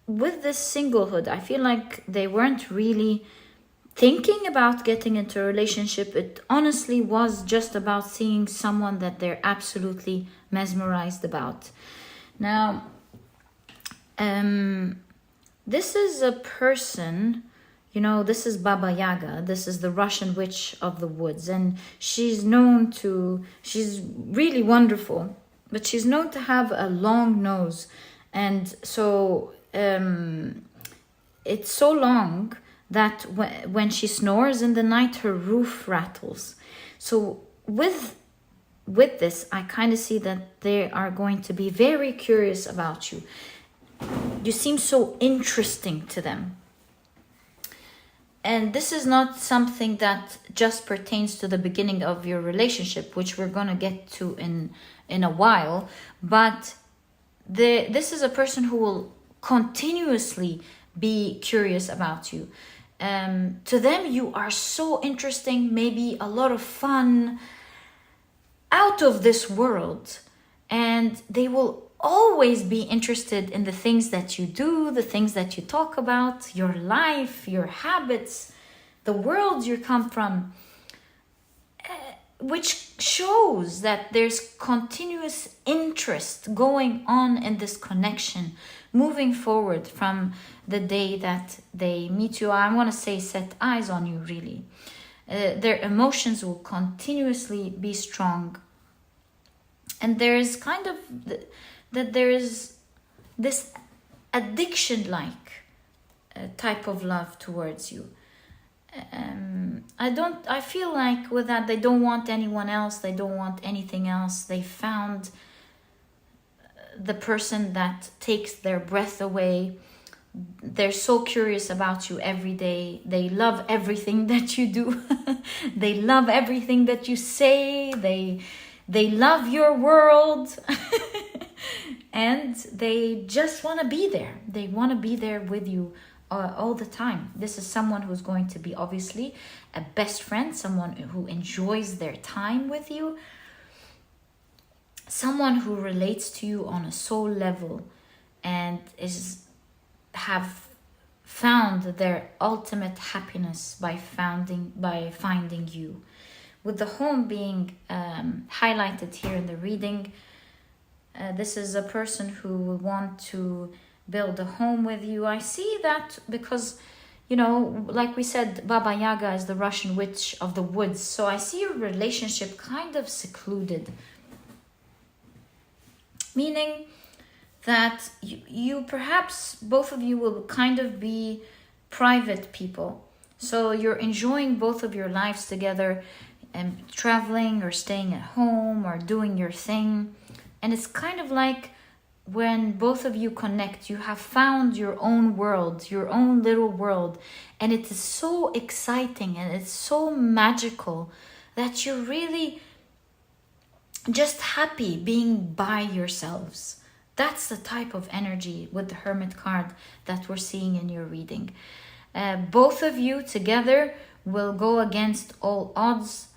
with this singlehood, I feel like they weren't really thinking about getting into a relationship. It honestly was just about seeing someone that they're absolutely mesmerized about. Now, this is a person, you know, this is Baba Yaga. This is the Russian witch of the woods. And she's really wonderful, but she's known to have a long nose. And so it's so long that when she snores in the night, her roof rattles. So with this, I kind of see that they are going to be very curious about you. You seem so interesting to them. And this is not something that just pertains to the beginning of your relationship, which we're going to get to in a while. But this is a person who will continuously be curious about you. To them, you are so interesting, maybe a lot of fun, out of this world. And they will always be interested in the things that you do, the things that you talk about, your life, your habits, the world you come from, which shows that there's continuous interest going on in this connection, moving forward from the day that they meet you. I want to say set eyes on you, really. Their emotions will continuously be strong. And there is kind of that there is this addiction-like type of love towards you. I feel like with that, they don't want anyone else. They don't want anything else. They found the person that takes their breath away. They're so curious about you every day. They love everything that you do. They love everything that you say. They love your world. And they just want to be there. They want to be there with you all the time. This is someone who's going to be obviously a best friend, someone who enjoys their time with you, someone who relates to you on a soul level and have found their ultimate happiness by finding you. With the home being highlighted here in the reading, this is a person who will want to build a home with you. I see that because, like we said, Baba Yaga is the Russian witch of the woods. So I see your relationship kind of secluded. Meaning that you perhaps, both of you will kind of be private people. So you're enjoying both of your lives together and traveling or staying at home or doing your thing. And it's kind of like when both of you connect, you have found your own world, your own little world. And it is so exciting and it's so magical that you're really just happy being by yourselves. That's the type of energy with the Hermit card that we're seeing in your reading. Both of you together will go against all odds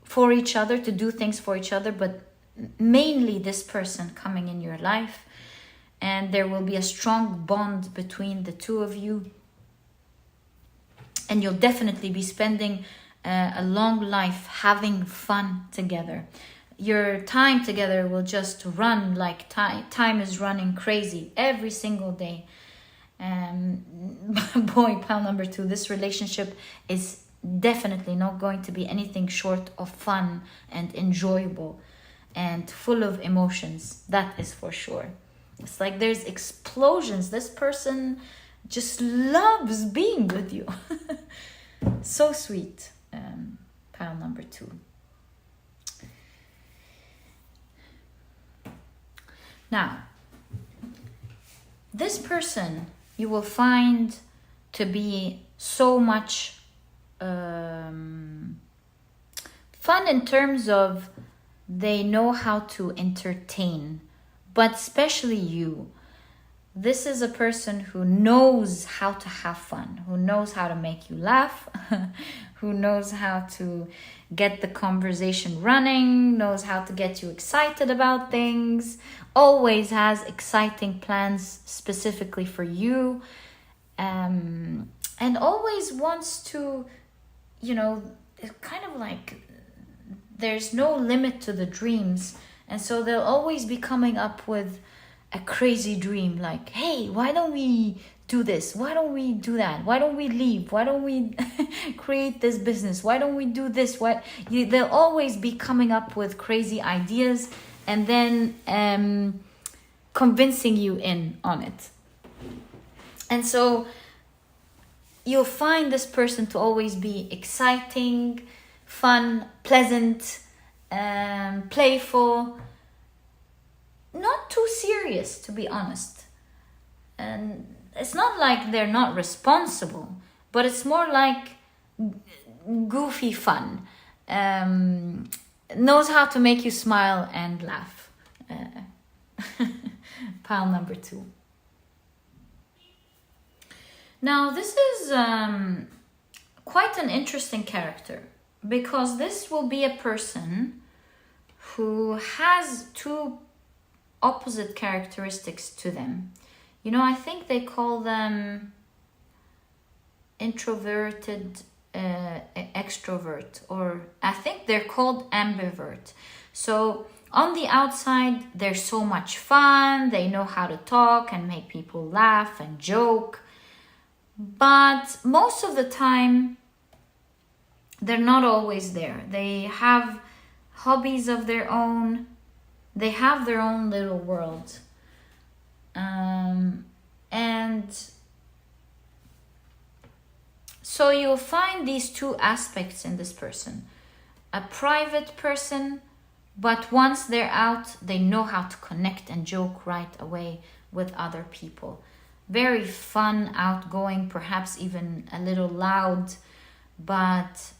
for each other, to do things for each other, but mainly this person coming in your life. And there will be a strong bond between the two of you. And you'll definitely be spending a long life having fun together. Your time together will just run like time is running crazy every single day. Boy, pile number 2, this relationship is definitely not going to be anything short of fun and enjoyable and full of emotions. That is for sure. It's like there's explosions. This person just loves being with you. So sweet. Pile number 2. Now, this person you will find to be so much fun in terms of they know how to entertain, but especially you. This is a person who knows how to have fun, who knows how to make you laugh, who knows how to get the conversation running, knows how to get you excited about things, always has exciting plans specifically for you, and always wants to, kind of like there's no limit to the dreams. And so they'll always be coming up with a crazy dream like, hey, why don't we do this? Why don't we do that? Why don't we leave? Why don't we create this business? Why don't we do this? They'll always be coming up with crazy ideas and then convincing you in on it. And so you'll find this person to always be exciting, fun, pleasant, playful, not too serious, to be honest. And it's not like they're not responsible, but it's more like goofy fun. Knows how to make you smile and laugh. Pile number 2. Now, this is quite an interesting character, because this will be a person who has 2 opposite characteristics to them. I think they call them introverted extrovert, or I think they're called ambivert. So on the outside, they're so much fun. They know how to talk and make people laugh and joke. But most of the time, they're not always there. They have hobbies of their own. They have their own little world. And so you'll find these two aspects in this person. A private person, but once they're out, they know how to connect and joke right away with other people. Very fun, outgoing, perhaps even a little loud, but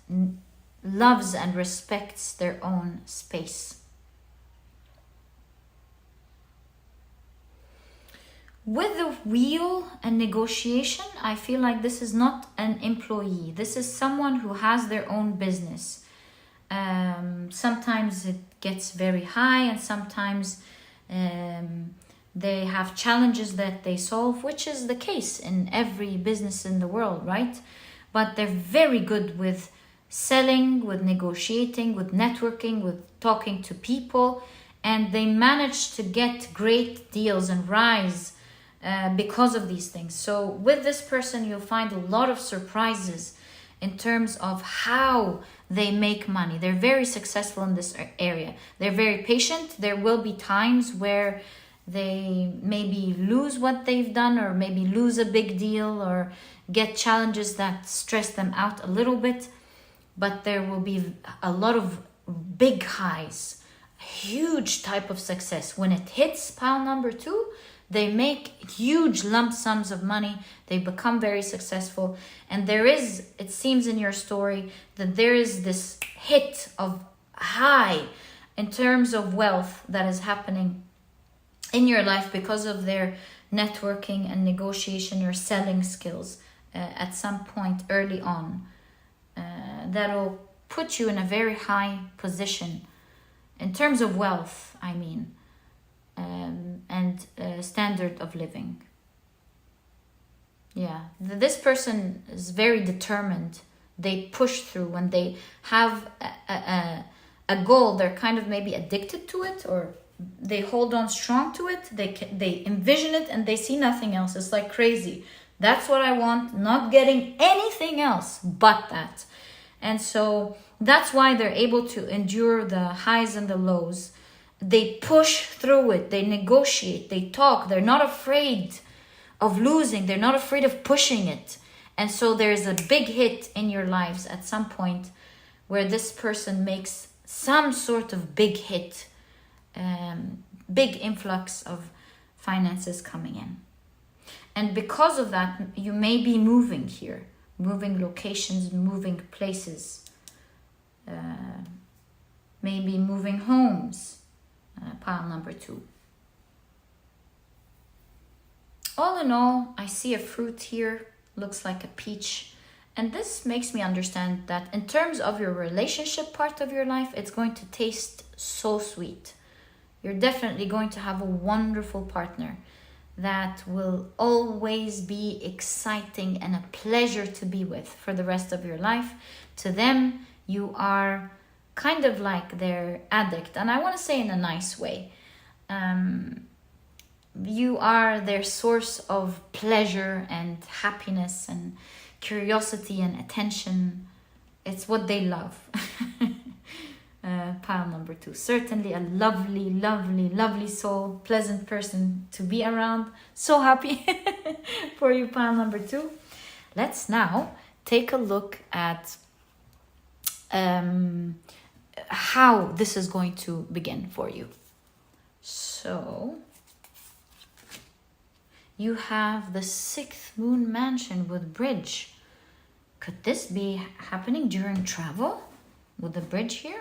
loves and respects their own space. With the wheel and negotiation, I feel like this is not an employee. This is someone who has their own business. Sometimes it gets very high, and sometimes they have challenges that they solve, which is the case in every business in the world, right? But they're very good with selling, with negotiating, with networking, with talking to people, and they manage to get great deals and rise because of these things. So with this person, you'll find a lot of surprises in terms of how they make money. They're very successful in this area. They're very patient. There will be times where they maybe lose what they've done, or maybe lose a big deal, or get challenges that stress them out a little bit. But there will be a lot of big highs, huge type of success. When it hits pile number 2, they make huge lump sums of money. They become very successful. And there is, it seems in your story, that there is this hit of high in terms of wealth that is happening in your life because of their networking and negotiation or selling skills at some point early on. That'll put you in a very high position in terms of wealth, I mean. And standard of living. Yeah, this person is very determined. They push through. When they have a goal, they're kind of maybe addicted to it, or they hold on strong to it. They envision it and they see nothing else. It's like crazy. That's what I want, not getting anything else but that. And so that's why they're able to endure the highs and the lows. They push through it. They negotiate. They talk. They're not afraid of losing. They're not afraid of pushing it. And so there's a big hit in your lives at some point where this person makes some sort of big hit, big influx of finances coming in. And because of that, you may be moving here, moving locations, moving places, maybe moving homes. Pile number 2. All in all, I see a fruit here, looks like a peach. And this makes me understand that in terms of your relationship part of your life, it's going to taste so sweet. You're definitely going to have a wonderful partner that will always be exciting and a pleasure to be with for the rest of your life. To them, you are kind of like their addict, and I want to say in a nice way. You are their source of pleasure and happiness and curiosity and attention. It's what they love. Pile number 2. Certainly a lovely, lovely, lovely soul, pleasant person to be around. So happy for you, pile number 2. Let's now take a look at how this is going to begin for you. So you have the 6th moon mansion with bridge. Could this be happening during travel with the bridge here?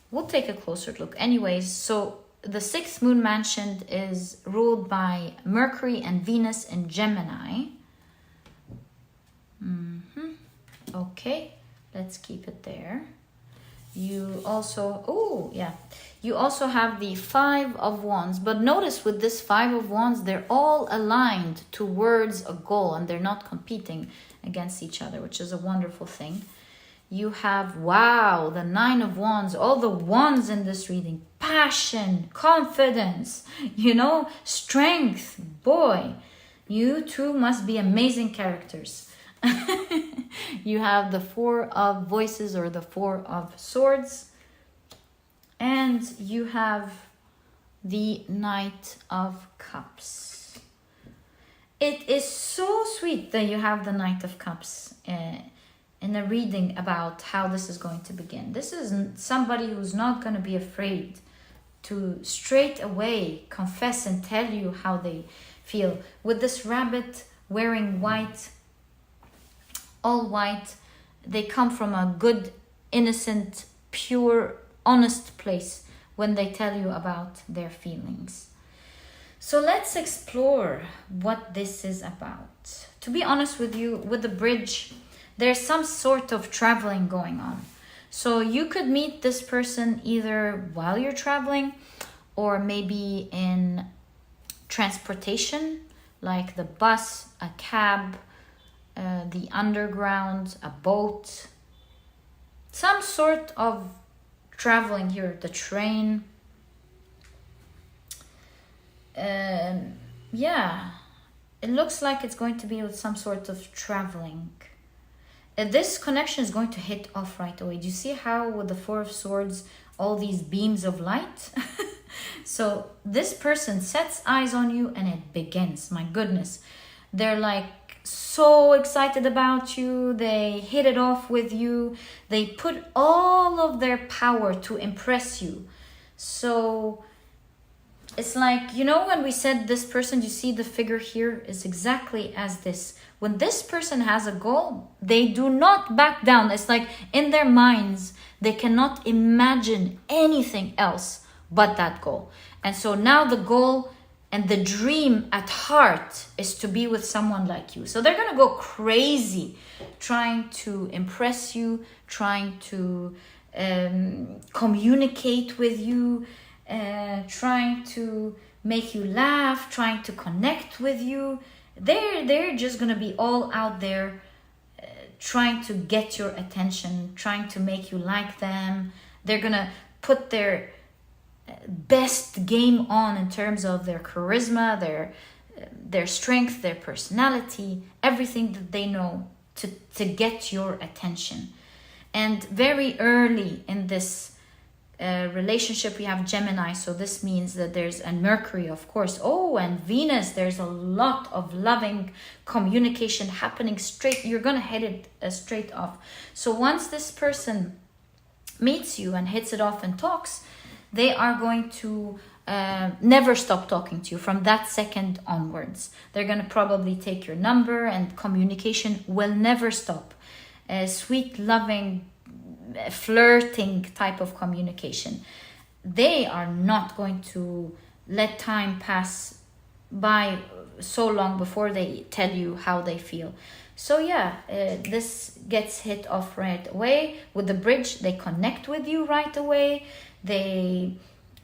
We'll take a closer look. Anyways, so the 6th moon mansion is ruled by Mercury and Venus in Gemini. Okay, let's keep it there. You also, you also have the 5 of Wands. But notice with this 5 of Wands, they're all aligned towards a goal and they're not competing against each other, which is a wonderful thing. You have, wow, the 9 of Wands, all the wands in this reading. Passion, confidence, strength. Boy, you two must be amazing characters. You have the Four of Voices or the Four of Swords. And you have the Knight of Cups. It is so sweet that you have the Knight of Cups in a reading about how this is going to begin. This is somebody who's not going to be afraid to straight away confess and tell you how they feel. With this rabbit wearing white, all white, they come from a good, innocent, pure, honest place when they tell you about their feelings. So let's explore what this is about. To be honest with you, with the bridge, there's some sort of traveling going on. So you could meet this person either while you're traveling or maybe in transportation, like the bus, a cab, the underground, a boat, some sort of traveling here, the train. Yeah, it looks like it's going to be with some sort of traveling. This connection is going to hit off right away. Do you see how with the Four of Swords, all these beams of light? So this person sets eyes on you and it begins. My goodness. They're like so excited about you. They hit it off with you. They put all of their power to impress you. So it's like, you know, when we said this person, you see the figure here is exactly as this. When this person has a goal, they do not back down. It's like in their minds, they cannot imagine anything else but that goal. And so now the goal and the dream at heart is to be with someone like you. So they're going to go crazy trying to impress you, trying to communicate with you, trying to make you laugh, trying to connect with you. They're just going to be all out there trying to get your attention, trying to make you like them. They're going to put their best game on in terms of their charisma, their strength, their personality, everything that they know to get your attention. And very early in this relationship, we have Gemini, so this means that there's a Mercury, of course. Oh, and Venus, there's a lot of loving communication happening straight. You're gonna hit it straight off. So once this person meets you and hits it off and talks, they are going to never stop talking to you from that second onwards. They're going to probably take your number, and communication will never stop. Sweet, loving, flirting type of communication. They are not going to let time pass by so long before they tell you how they feel. So yeah, this gets hit off right away. With the bridge, they connect with you right away. They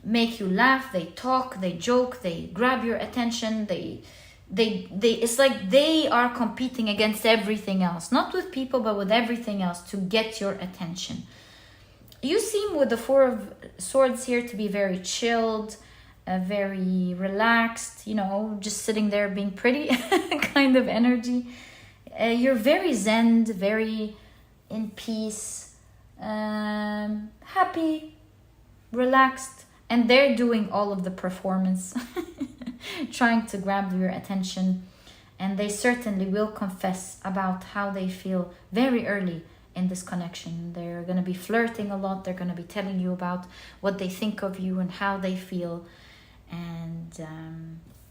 make you laugh, they talk, they joke, they grab your attention, they it's like they are competing against everything else, not with people but with everything else to get your attention. You seem with the Four of Swords here to be very chilled, very relaxed, you know, just sitting there being pretty kind of energy. You're very zen, very in peace, happy, relaxed, and they're doing all of the performance, trying to grab your attention. And they certainly will confess about how they feel very early in this connection. They're going to be flirting a lot. They're going to be telling you about what they think of you and how they feel. And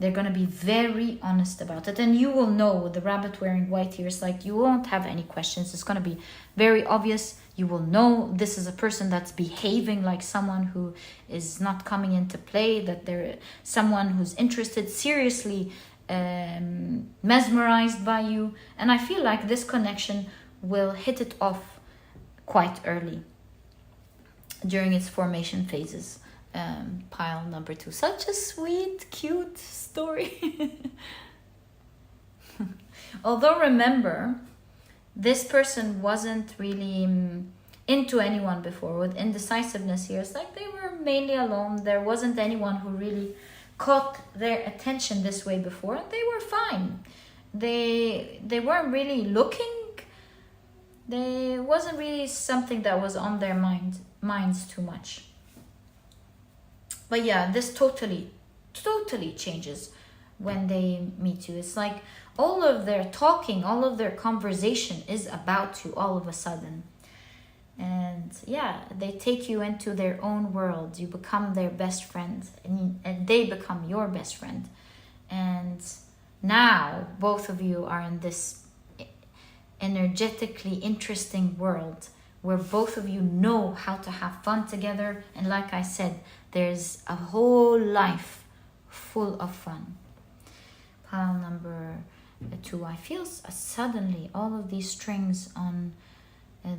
they're going to be very honest about it. And you will know with the rabbit wearing white ears, like you won't have any questions. It's going to be very obvious. You will know this is a person that's behaving like someone who is not coming into play, that they're someone who's interested, seriously mesmerized by you. And I feel like this connection will hit it off quite early during its formation phases. Pile number 2. Such a sweet, cute story. Although remember, this person wasn't really into anyone before. With indecisiveness here, it's like they were mainly alone. There wasn't anyone who really caught their attention this way before, and they were fine. They weren't really looking They wasn't really something that was on their minds too much. But yeah, this totally changes when they meet you. It's like all of their talking, all of their conversation is about you all of a sudden. And yeah, they take you into their own world. You become their best friend, and they become your best friend. And now both of you are in this energetically interesting world where both of you know how to have fun together. And like I said, there's a whole life full of fun. Pile number 2. I feel suddenly all of these strings on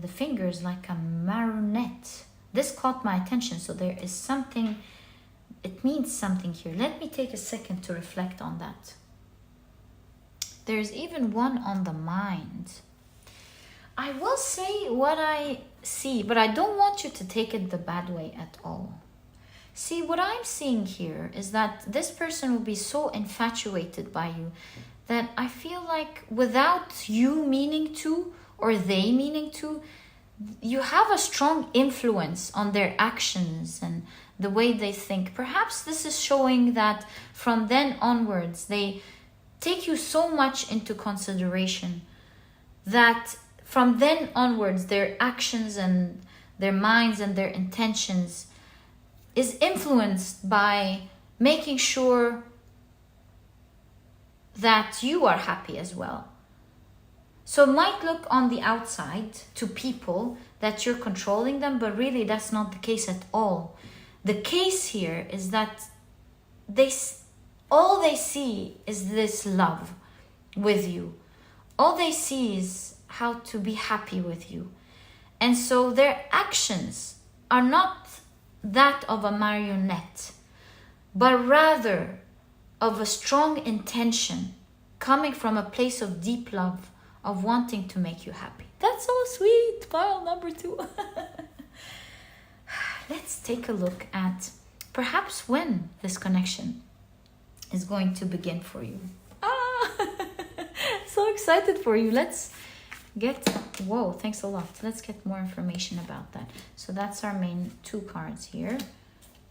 the fingers like a marionette. This caught my attention, so there is something, it means something here. Let me take a second to reflect on that. There's even one on the mind. I will say what I see, but I don't want you to take it the bad way at all. See, what I'm seeing here is that this person will be so infatuated by you that I feel like without you meaning to, or they meaning to, you have a strong influence on their actions and the way they think. Perhaps this is showing that from then onwards, they take you so much into consideration that from then onwards, their actions and their minds and their intentions is influenced by making sure that you are happy as well. So it might look on the outside to people that you're controlling them, but really that's not the case at all. The case here is that all they see is this love with you. All they see is how to be happy with you. And so their actions are not that of a marionette, but rather of a strong intention coming from a place of deep love, of wanting to make you happy. That's so sweet. Pile number 2. Let's take a look at perhaps when this connection is going to begin for you. So excited for you. Let's get, whoa, thanks a lot. Let's get more information about that. So that's our main 2 cards here.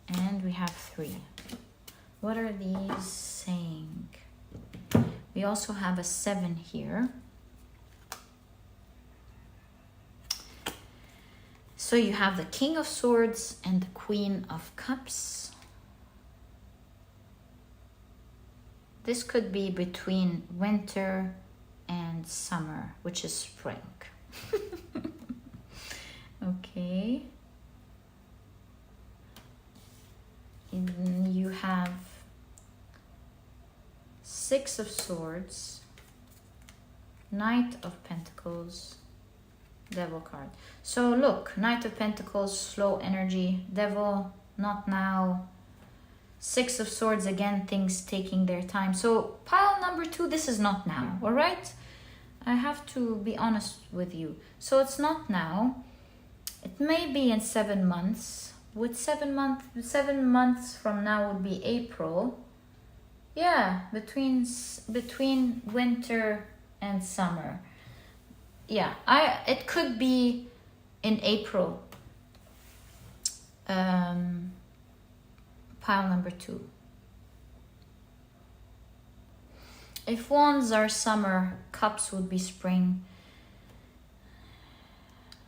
And we have 3. What are these saying? We also have a 7 here. So you have the King of Swords and the Queen of Cups. This could be between winter and summer, which is spring. Okay. And you have 6 of Swords, Knight of Pentacles, Devil card. So look, Knight of Pentacles, slow energy. Devil, not now. 6 of Swords, again, things taking their time. So pile number 2, this is not now, all right? I have to be honest with you. So it's not now. It may be in 7 months. With 7 months from now would be April. Yeah, between winter and summer. Yeah, it could be in April. Pile number 2. If wands are summer, cups would be spring.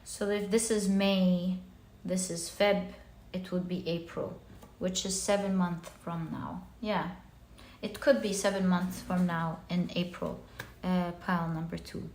So if this is May, this is Feb, it would be April, which is 7 months from now. Yeah, it could be 7 months from now in April. Pile number 2.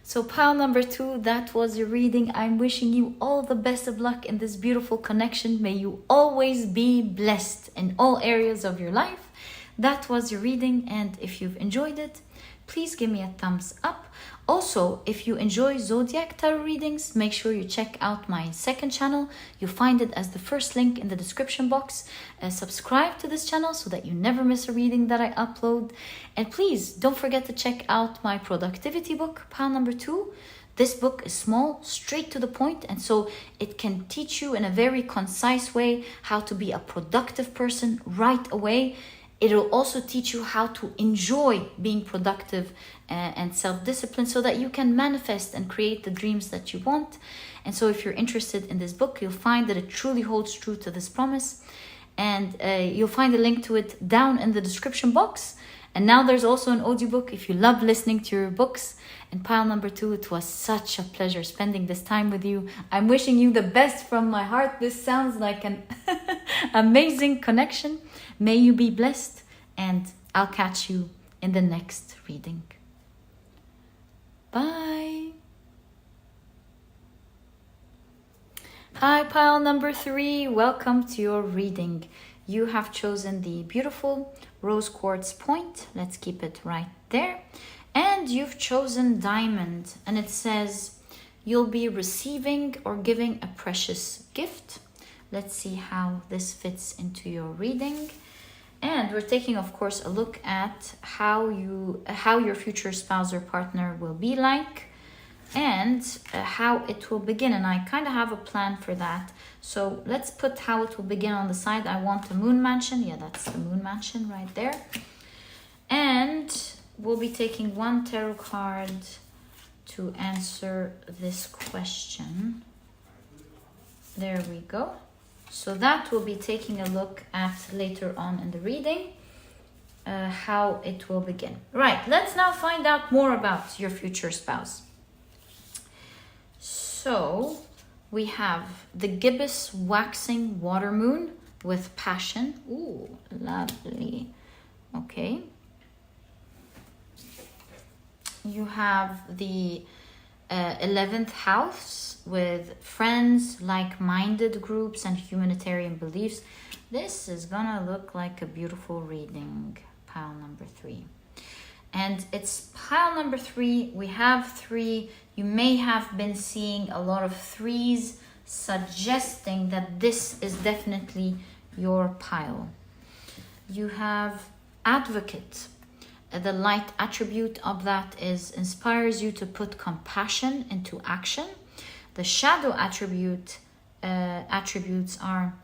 So pile number 2, that was your reading. I'm wishing you all the best of luck in this beautiful connection. May you always be blessed in all areas of your life. That was your reading, and if you've enjoyed it, please give me a thumbs up. Also, if you enjoy Zodiac Tarot readings, make sure you check out my second channel. You'll find it as the first link in the description box. Subscribe to this channel so that you never miss a reading that I upload. And please don't forget to check out my productivity book, pile number 2. This book is small, straight to the point, and so it can teach you in a very concise way how to be a productive person right away. It'll also teach you how to enjoy being productive and self-disciplined so that you can manifest and create the dreams that you want. And so if you're interested in this book, you'll find that it truly holds true to this promise. And you'll find a link to it down in the description box. And now there's also an audiobook if you love listening to your books. And pile number 2, it was such a pleasure spending this time with you. I'm wishing you the best from my heart. This sounds like an amazing connection. May you be blessed, and I'll catch you in the next reading. Bye. Hi, pile number 3. Welcome to your reading. You have chosen the beautiful rose quartz point. Let's keep it right there. And you've chosen diamond, and it says you'll be receiving or giving a precious gift. Let's see how this fits into your reading. And we're taking, of course, a look at how your future spouse or partner will be like, and how it will begin. And I kind of have a plan for that. So let's put how it will begin on the side. I want a moon mansion. Yeah, that's the moon mansion right there. And we'll be taking one tarot card to answer this question. There we go. So that we'll be taking a look at later on in the reading, how it will begin. Right, let's now find out more about your future spouse. So we have the gibbous waxing water moon with passion. Ooh, lovely. Okay. You have the 11th house with friends, like-minded groups, and humanitarian beliefs. This is gonna look like a beautiful reading, pile number 3. And it's pile number 3. We have 3. You may have been seeing a lot of 3s, suggesting that this is definitely your pile. You have advocate. The light attribute of that is inspires you to put compassion into action. The shadow attributes are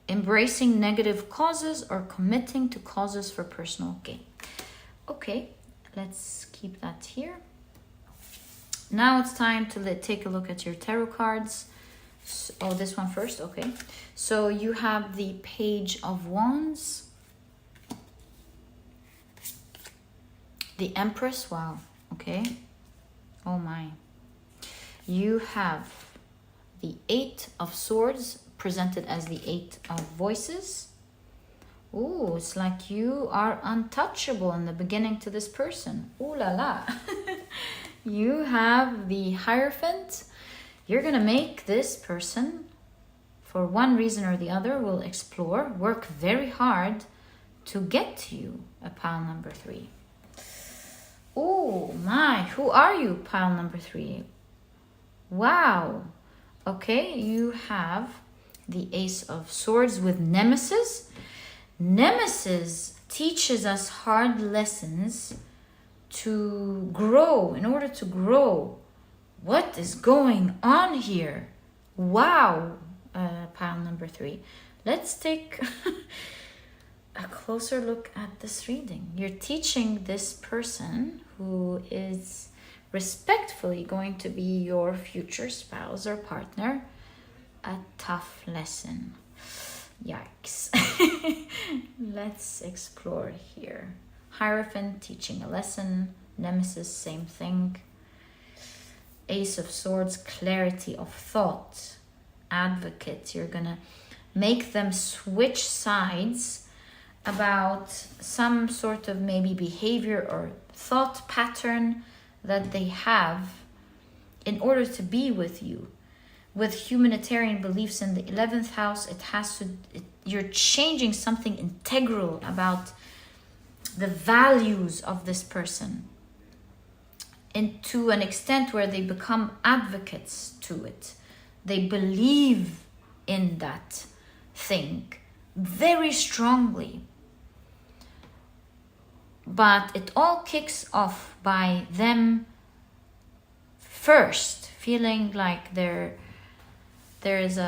embracing negative causes or committing to causes for personal gain. Okay, let's keep that here. Now it's time to take a look at your tarot cards. Oh, this one first. Okay, so you have the Page of Wands, the Empress. Wow. Okay. Oh my. You have the 8 of Swords, presented as the 8 of Voices. Ooh, it's like you are untouchable in the beginning to this person. Ooh la la. You have the Hierophant. You're gonna make this person, for one reason or the other, will explore, work very hard to get to you, a pile number 3. Oh my, who are you, pile number 3? Wow. Okay, you have the Ace of Swords with Nemesis. Nemesis teaches us hard lessons to grow, in order to grow. What is going on here? Wow, pile number 3. Let's take a closer look at this reading. You're teaching this person, who is respectfully going to be your future spouse or partner, a tough lesson. Yikes. Let's explore here. Hierophant, teaching a lesson. Nemesis, same thing. Ace of Swords, clarity of thought. Advocate, you're gonna make them switch sides about some sort of maybe behavior or thought pattern that they have in order to be with you. With humanitarian beliefs in the 11th house, you're changing something integral about the values of this person, and to an extent where they become advocates to it. They believe in that thing very strongly. But it all kicks off by them first feeling like there is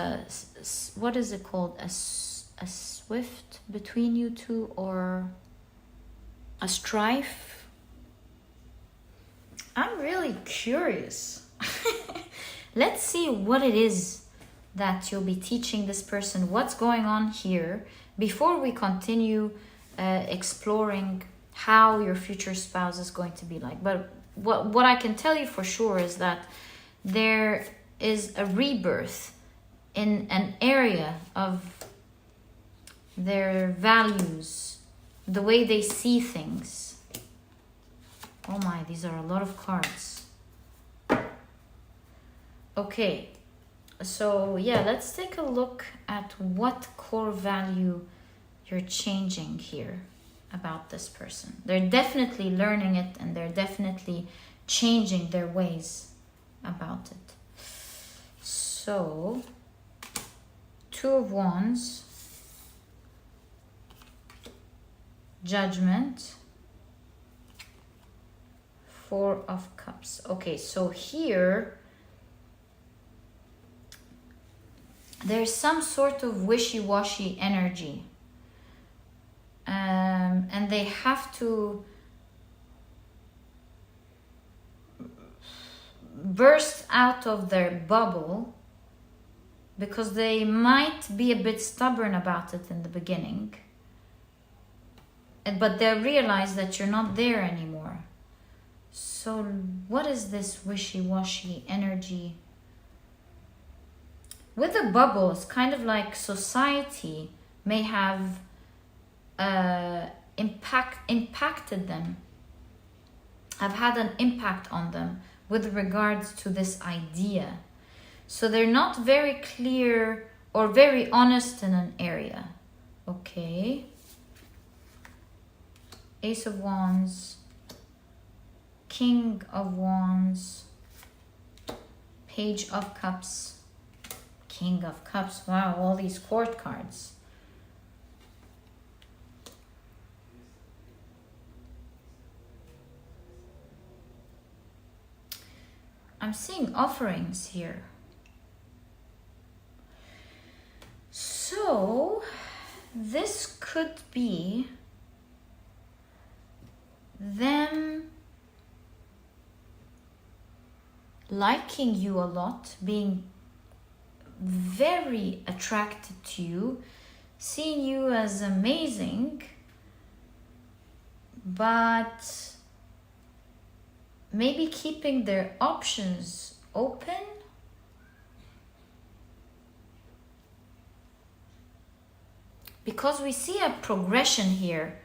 what is it called? A swift between you two, or a strife. I'm really curious. Let's see what it is that you'll be teaching this person, what's going on here, before we continue exploring how your future spouse is going to be like. But what I can tell you for sure is that there is a rebirth in an area of their values, the way they see things. Oh my, these are a lot of cards. Okay, so yeah, let's take a look at what core value you're changing here about this person. They're definitely learning it, and they're definitely changing their ways about it. So, Two of Wands, Judgment, Four of Cups. Okay, so here there's some sort of wishy-washy energy, and they have to burst out of their bubble because they might be a bit stubborn about it in the beginning, but they'll realize that you're not there anymore. So what is this wishy-washy energy? With the bubble, it's kind of like society may have impacted them, have had an impact on them with regards to this idea. So they're not very clear or very honest in an area. Okay. Ace of Wands, King of Wands, Page of Cups, King of Cups. Wow, all these court cards. I'm seeing offerings here. So this could be them liking you a lot, being very attracted to you, seeing you as amazing, but maybe keeping their options open. Because we see a progression here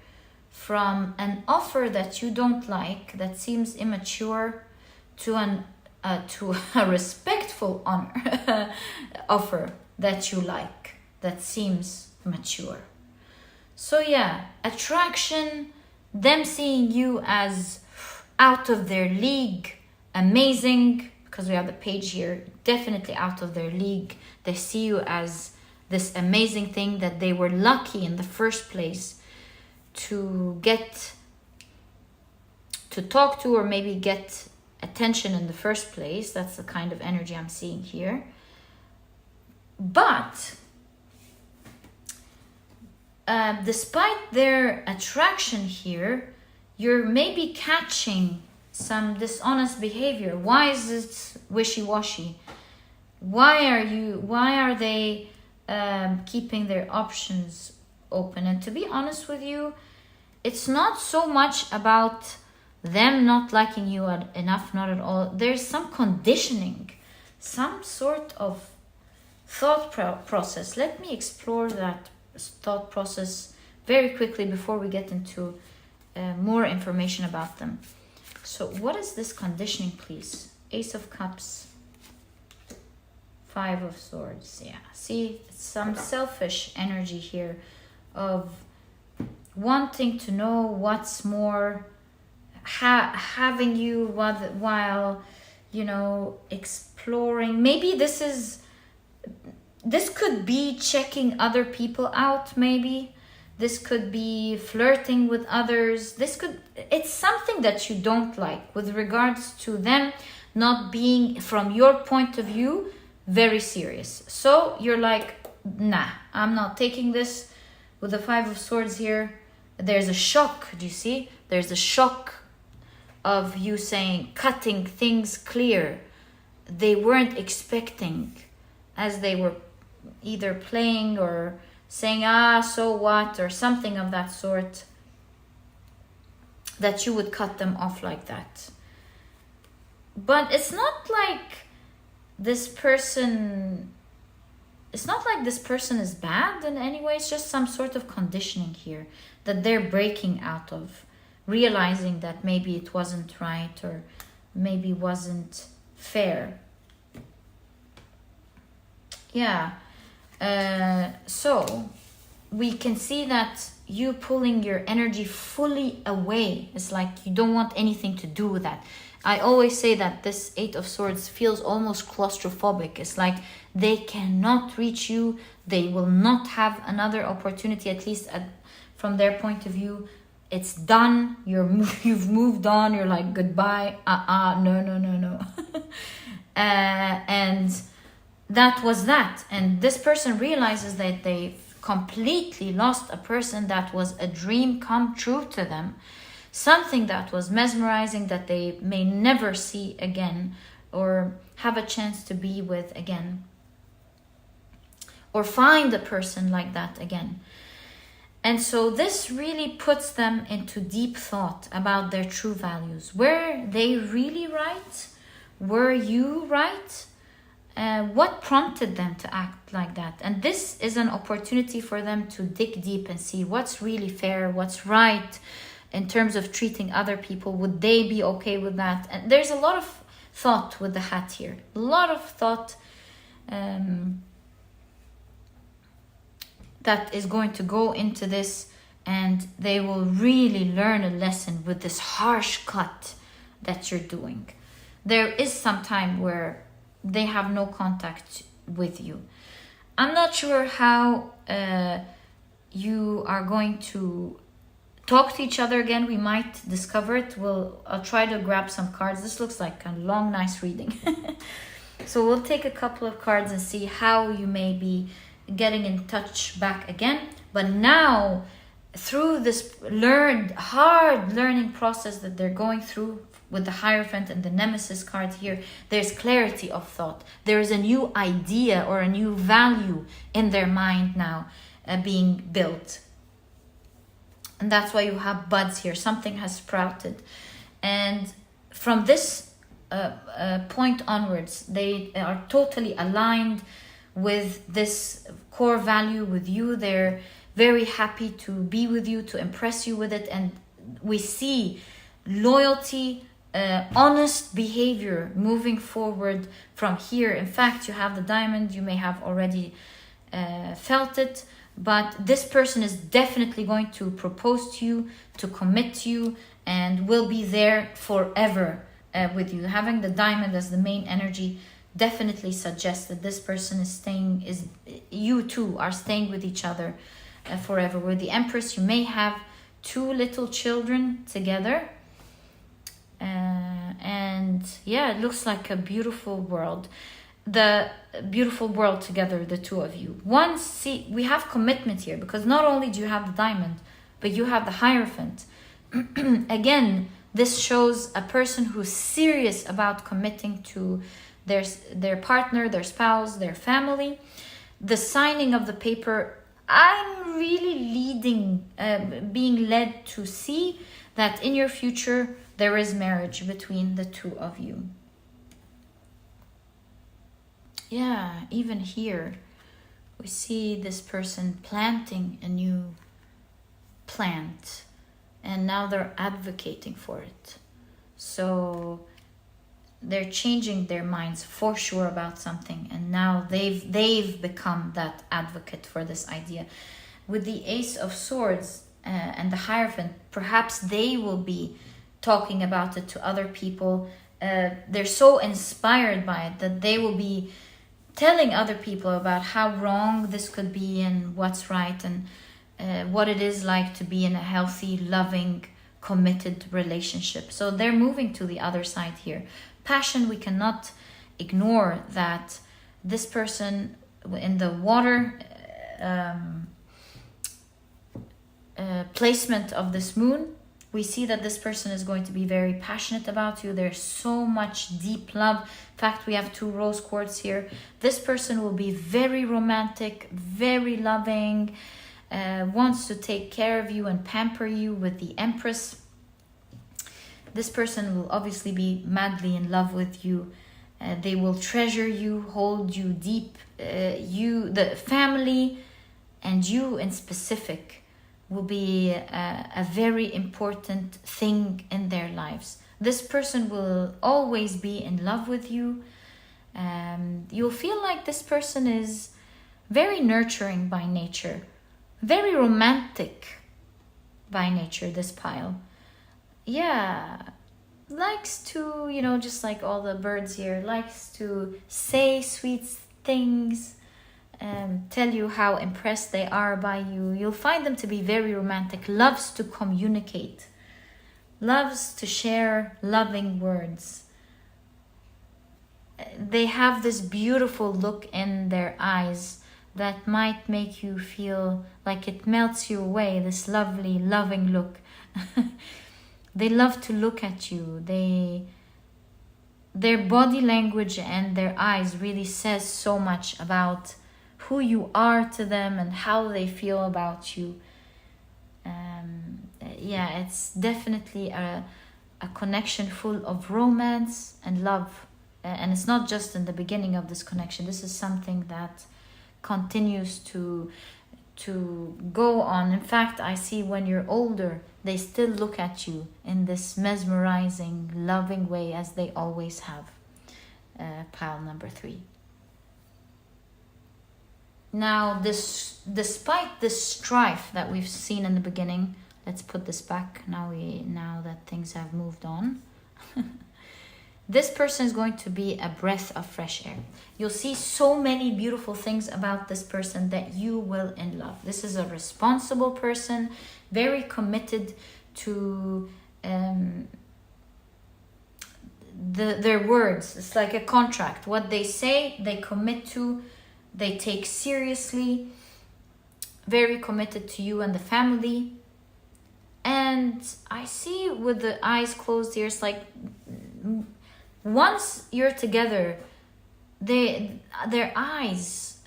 from an offer that you don't like, that seems immature, to a respectful honor offer that you like, that seems mature. So yeah, attraction, them seeing you as out of their league, amazing, because we have the page here, definitely out of their league. They see you as this amazing thing that they were lucky in the first place to get to talk to, or maybe get attention in the first place. That's the kind of energy I'm seeing here. But despite their attraction here, you're maybe catching some dishonest behavior. Why is it wishy-washy? Why are they keeping their options open? And to be honest with you, it's not so much about them not liking you enough, not at all. There's some conditioning, some sort of thought process. Let me explore that thought process very quickly before we get into more information about them. So what is this conditioning, please? Ace of Cups, Five of Swords. Yeah, see, it's some selfish energy here of wanting to know what's more, having you while you know, exploring. Maybe this could be checking other people out. Maybe this could be flirting with others. It's something that you don't like with regards to them not being, from your point of view, very serious. So you're like, nah, I'm not taking this. With the Five of Swords here, there's a shock, do you see? There's a shock of you saying, cutting things clear. They weren't expecting, as they were either playing or saying, so what, or something of that sort, that you would cut them off like that. But it's not like this person is bad in any way. It's just some sort of conditioning here that they're breaking out of, realizing that maybe it wasn't right or maybe wasn't fair. Yeah. So we can see that you pulling your energy fully away. It's like you don't want anything to do with that. I always say that this Eight of Swords feels almost claustrophobic. It's like they cannot reach you. They will not have another opportunity, at least from their point of view. It's done. You've moved on. You're like, goodbye. No. And that was that. And this person realizes that they've completely lost a person that was a dream come true to them. Something that was mesmerizing, that they may never see again or have a chance to be with again, or find a person like that again. And so this really puts them into deep thought about their true values. Were they really right? Were you right? What prompted them to act like that? And this is an opportunity for them to dig deep and see what's really fair, what's right in terms of treating other people. Would they be okay with that? And there's a lot of thought with the hat here. A lot of thought that is going to go into this, and they will really learn a lesson with this harsh cut that you're doing. There is some time where they have no contact with you. I'm not sure how you are going to talk to each other again. We might discover it. I'll try to grab some cards. This looks like a long, nice reading. So we'll take a couple of cards and see how you may be getting in touch back again. But now, through this hard learning process that they're going through with the Hierophant and the Nemesis card here, there's clarity of thought. There is a new idea or a new value in their mind now being built. And that's why you have buds here. Something has sprouted. And from this point onwards, they are totally aligned with this core value with you. They're very happy to be with you, to impress you with it. And we see loyalty, honest behavior moving forward from here. In fact, you have the diamond. You may have already felt it. But this person is definitely going to propose to you, to commit to you, and will be there forever with you. Having the diamond as the main energy definitely suggests that this person you two are staying with each other forever. With the Empress, you may have 2 little children together. And yeah, it looks like a beautiful world. The beautiful world together, the two of you. We have commitment here, because not only do you have the diamond, but you have the Hierophant. Again, this shows a person who's serious about committing to their partner, their spouse, their family. The signing of the paper, I'm really being led to see that in your future there is marriage between the two of you. Yeah, even here we see this person planting a new plant, and now they're advocating for it. So they're changing their minds for sure about something, and now they've become that advocate for this idea. With the Ace of Swords and the Hierophant, perhaps they will be talking about it to other people. They're so inspired by it that they will be telling other people about how wrong this could be and what's right, and what it is like to be in a healthy, loving, committed relationship. So they're moving to the other side here. Passion, we cannot ignore that this person in the water placement of this moon We see that this person is going to be very passionate about you. There's so much deep love. In fact, we have 2 rose quartz here. This person will be very romantic, very loving, wants to take care of you and pamper you with the Empress. This person will obviously be madly in love with you. They will treasure you, hold you deep. The family and you in specific will be a very important thing in their lives. This person will always be in love with you. You'll feel like this person is very nurturing by nature, very romantic by nature, this pile. Yeah, likes to, just like all the birds here, likes to say sweet things, tell you how impressed they are by you. You'll find them to be very romantic, loves to communicate, loves to share loving words. They have this beautiful look in their eyes that might make you feel like it melts you away, this lovely, loving look. They love to look at you. Their body language and their eyes really says so much about who you are to them and how they feel about you. It's definitely a connection full of romance and love. And it's not just in the beginning of this connection. This is something that continues to go on. In fact, I see when you're older, they still look at you in this mesmerizing, loving way as they always have. Pile number 3. Now, despite this strife that we've seen in the beginning, let's put this back now that things have moved on. This person is going to be a breath of fresh air. You'll see so many beautiful things about this person that you will in love. This is a responsible person, very committed to their words. It's like a contract. What they say, they commit to, they take seriously, very committed to you and the family. And I see with the eyes closed here, it's like once you're together, their eyes,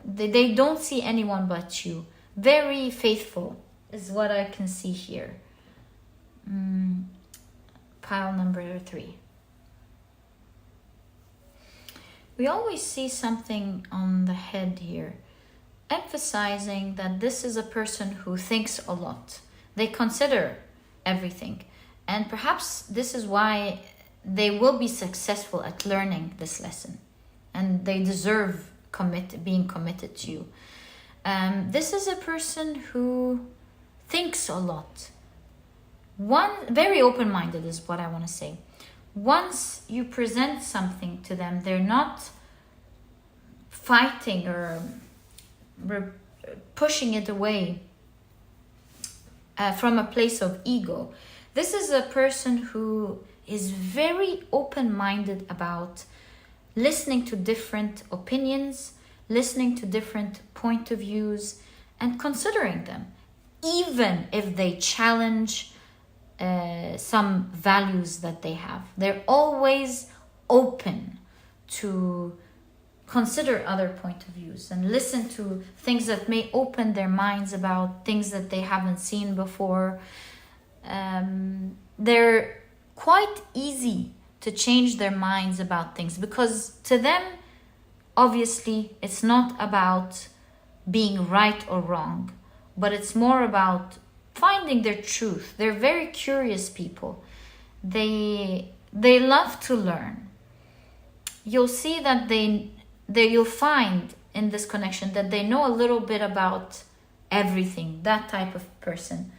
they don't see anyone but you. Very faithful is what I can see here. Pile number 3. We always see something on the head here, emphasizing that this is a person who thinks a lot. They consider everything. And perhaps this is why they will be successful at learning this lesson. And they deserve being committed to you. This is a person who thinks a lot. Very open-minded is what I want to say. Once you present something to them, they're not fighting or pushing it away from a place of ego. This is a person who is very open-minded about listening to different opinions, listening to different point of views, and considering them, even if they challenge some values that they have. They're always open to consider other point of views and listen to things that may open their minds about things that they haven't seen before. They're quite easy to change their minds about things because to them, obviously, it's not about being right or wrong, but it's more about finding their truth. They're very curious people. They love to learn. You'll see that you'll find in this connection that they know a little bit about everything, that type of person.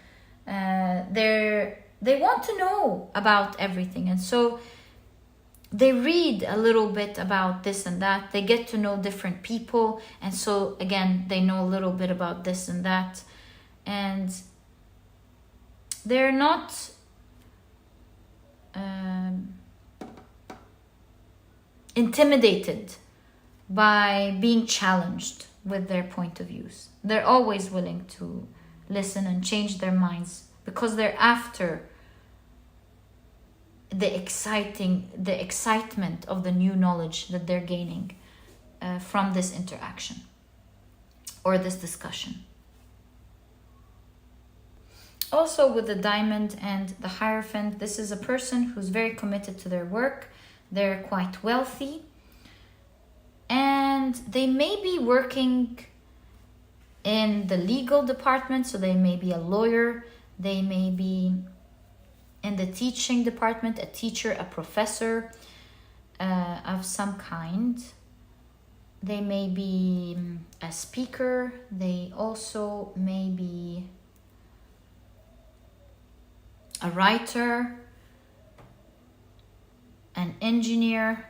They want to know about everything, and so they read a little bit about this and that. They get to know different people, and so again they know a little bit about this and that, and they're not intimidated by being challenged with their point of views. They're always willing to listen and change their minds because they're after the excitement of the new knowledge that they're gaining from this interaction or this discussion. Also with the Diamond and the Hierophant, this is a person who's very committed to their work. They're quite wealthy and they may be working in the legal department, so they may be a lawyer, they may be in the teaching department, a teacher, a professor of some kind. They may be a speaker, they also may be a writer, an engineer,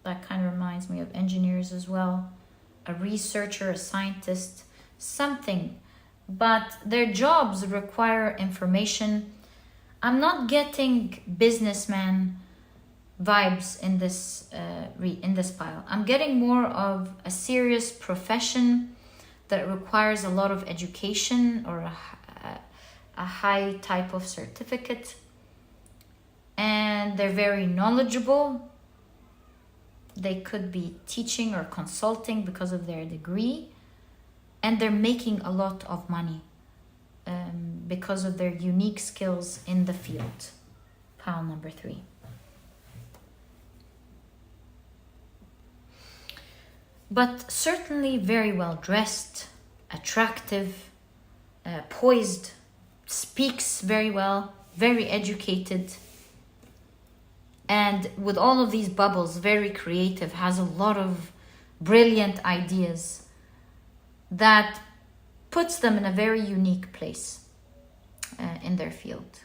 that kind of reminds me of engineers as well, a researcher, a scientist, something, but their jobs require information. I'm not getting businessman vibes in this pile. I'm getting more of a serious profession that requires a lot of education or a high type of certificate, and they're very knowledgeable. They could be teaching or consulting because of their degree, and they're making a lot of money because of their unique skills in the field. Pile number 3. But certainly very well dressed, attractive, poised, speaks very well, very educated, and with all of these bubbles, very creative, has a lot of brilliant ideas that puts them in a very unique place in their field.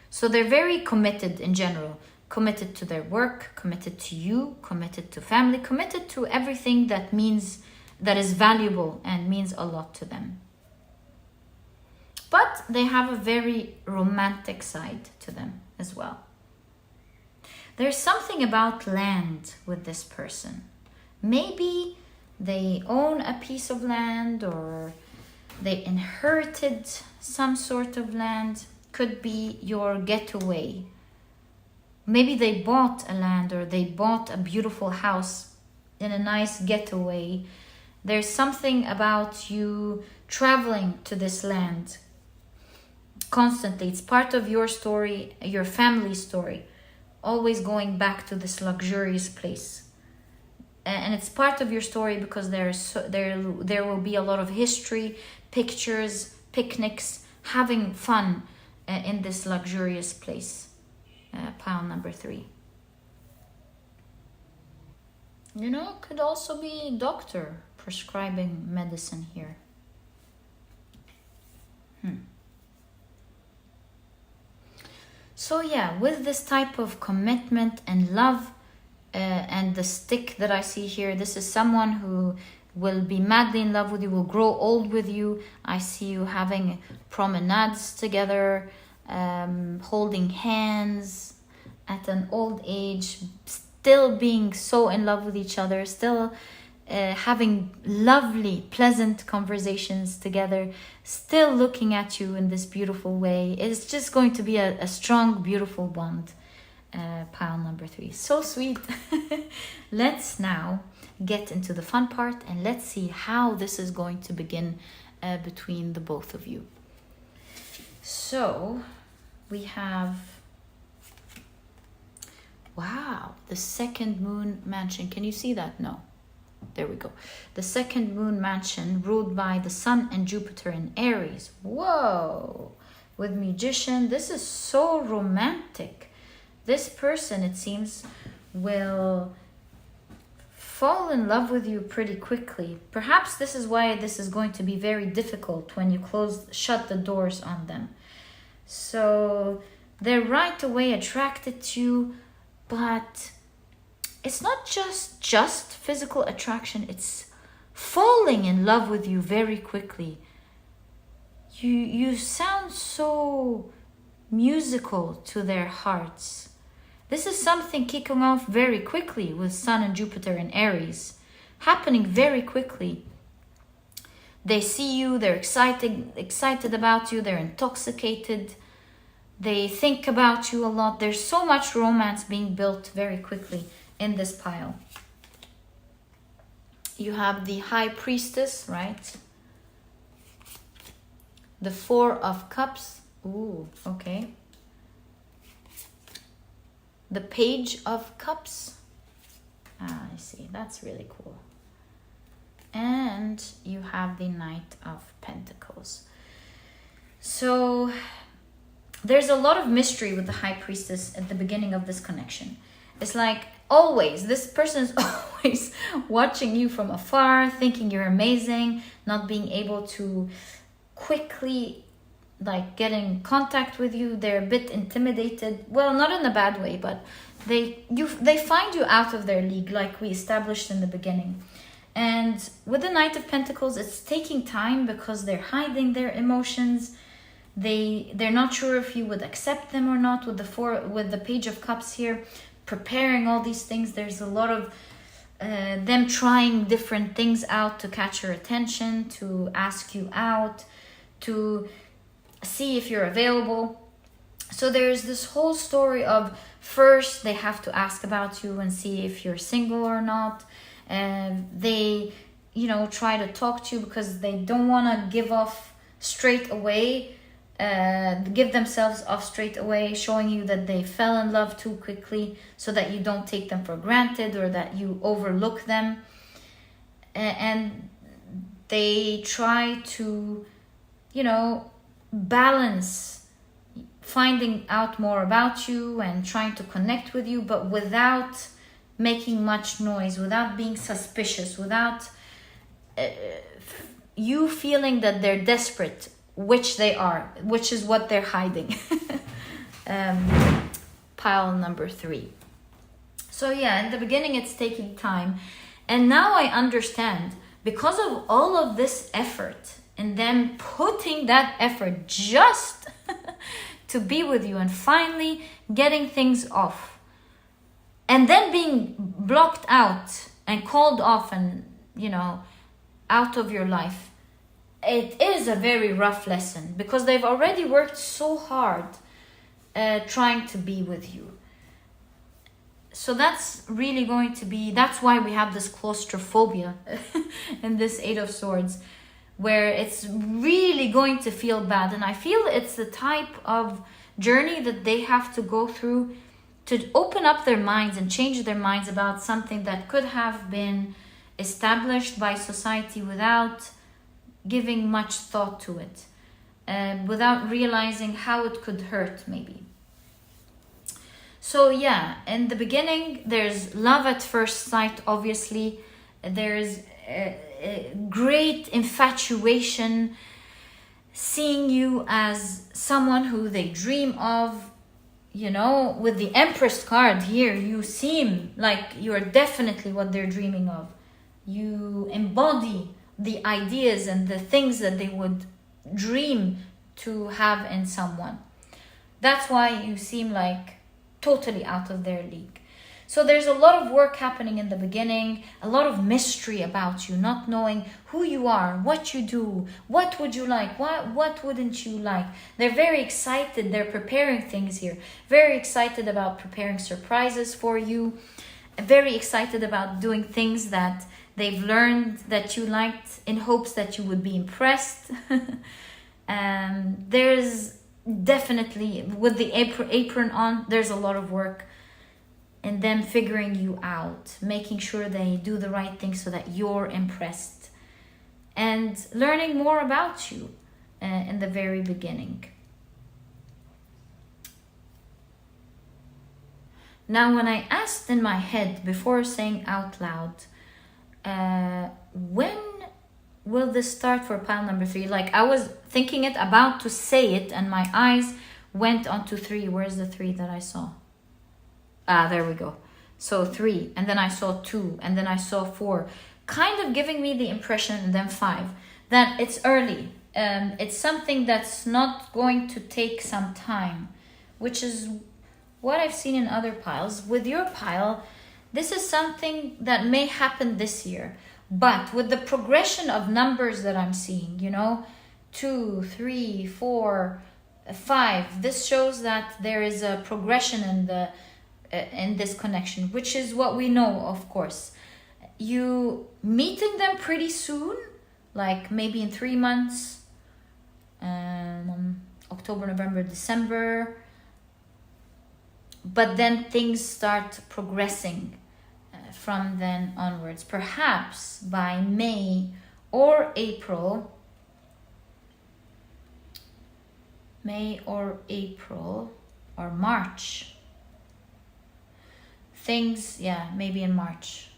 So they're very committed in general, committed to their work, committed to you, committed to family, committed to everything that is valuable and means a lot to them. But they have a very romantic side to them as well. There's something about land with this person. Maybe they own a piece of land or they inherited some sort of land. Could be your getaway. Maybe they bought a land or they bought a beautiful house in a nice getaway. There's something about you traveling to this land constantly. It's part of your story, your family story, always going back to this luxurious place. And it's part of your story because there will be a lot of history, pictures, picnics, having fun in this luxurious place. Pile number 3. Could also be a doctor prescribing medicine here. So yeah, with this type of commitment and love and the stick that I see here, this is someone who will be madly in love with you, will grow old with you. I see you having promenades together, holding hands at an old age, still being so in love with each other, still having lovely, pleasant conversations together, still looking at you in this beautiful way. It's just going to be a strong, beautiful bond. Pile number 3. So sweet. Let's now get into the fun part and let's see how this is going to begin between the both of you. So we have, wow, the second moon mansion. Can you see that? No. There we go. The second moon mansion ruled by the Sun and Jupiter in Aries. Whoa! With Magician, this is so romantic. This person, it seems, will fall in love with you pretty quickly. Perhaps this is why this is going to be very difficult when you shut the doors on them. So they're right away attracted to you, but it's not just physical attraction, it's falling in love with you very quickly. You sound so musical to their hearts. This is something kicking off very quickly with Sun and Jupiter in Aries, happening very quickly. They see you, they're excited about you, they're intoxicated. They think about you a lot. There's so much romance being built very quickly in this pile. You have the High Priestess, right? The Four of Cups. Ooh, okay. The Page of Cups. Ah, I see. That's really cool. And you have the Knight of Pentacles. So there's a lot of mystery with the High Priestess at the beginning of this connection. It's like always, this person is always watching you from afar, thinking you're amazing, not being able to quickly like get in contact with you. They're a bit intimidated. Well, not in a bad way, but they find you out of their league, like we established in the beginning. And with the Knight of Pentacles, it's taking time because they're hiding their emotions. They're not sure if you would accept them or not. With the Page of Cups here, preparing all these things, there's a lot of them trying different things out to catch your attention, to ask you out, to see if you're available. So there's this whole story of first they have to ask about you and see if you're single or not. And they, try to talk to you because they don't want to give themselves off straight away, showing you that they fell in love too quickly so that you don't take them for granted or that you overlook them. And they try to, balance finding out more about you and trying to connect with you, but without making much noise, without being suspicious, without you feeling that they're desperate, which they are, which is what they're hiding. Pile number 3. So yeah, in the beginning it's taking time, and now I understand, because of all of this effort and them putting that effort just to be with you and finally getting things off, and then being blocked out and called off and, out of your life. It is a very rough lesson because they've already worked so hard trying to be with you. So that's really going to be, that's why we have this claustrophobia in this Eight of Swords, where it's really going to feel bad. And I feel it's the type of journey that they have to go through to open up their minds and change their minds about something that could have been established by society without giving much thought to it, without realizing how it could hurt maybe. So yeah, in the beginning there's love at first sight, obviously. There's a great infatuation, seeing you as someone who they dream of. With the Empress card here, you seem like you're definitely what they're dreaming of. You embody the ideas and the things that they would dream to have in someone. That's why you seem like totally out of their league. So there's a lot of work happening in the beginning, a lot of mystery about you, not knowing who you are, what you do, what would you like, what wouldn't you like. They're very excited, they're preparing things here, very excited about preparing surprises for you, very excited about doing things that they've learned that you liked in hopes that you would be impressed. And there's definitely, with the apron on, there's a lot of work in them figuring you out, making sure they do the right thing so that you're impressed, and learning more about you in the very beginning. Now, when I asked in my head before saying out loud, when will this start for pile number 3? Like, I was thinking it, about to say it, and my eyes went on to 3. Where's the 3 that I saw? There we go. So 3, and then I saw 2, and then I saw 4, kind of giving me the impression, and then 5, that it's early. It's something that's not going to take some time, which is what I've seen in other piles. With your pile, this is something that may happen this year, But with the progression of numbers that I'm seeing, 2, 3, 4, 5, this shows that there is a progression in this connection, which is what we know, of course. You meeting them pretty soon, like maybe in 3 months, October, November, December. But then things start progressing from then onwards. Perhaps by May or April, or March, things, maybe in March,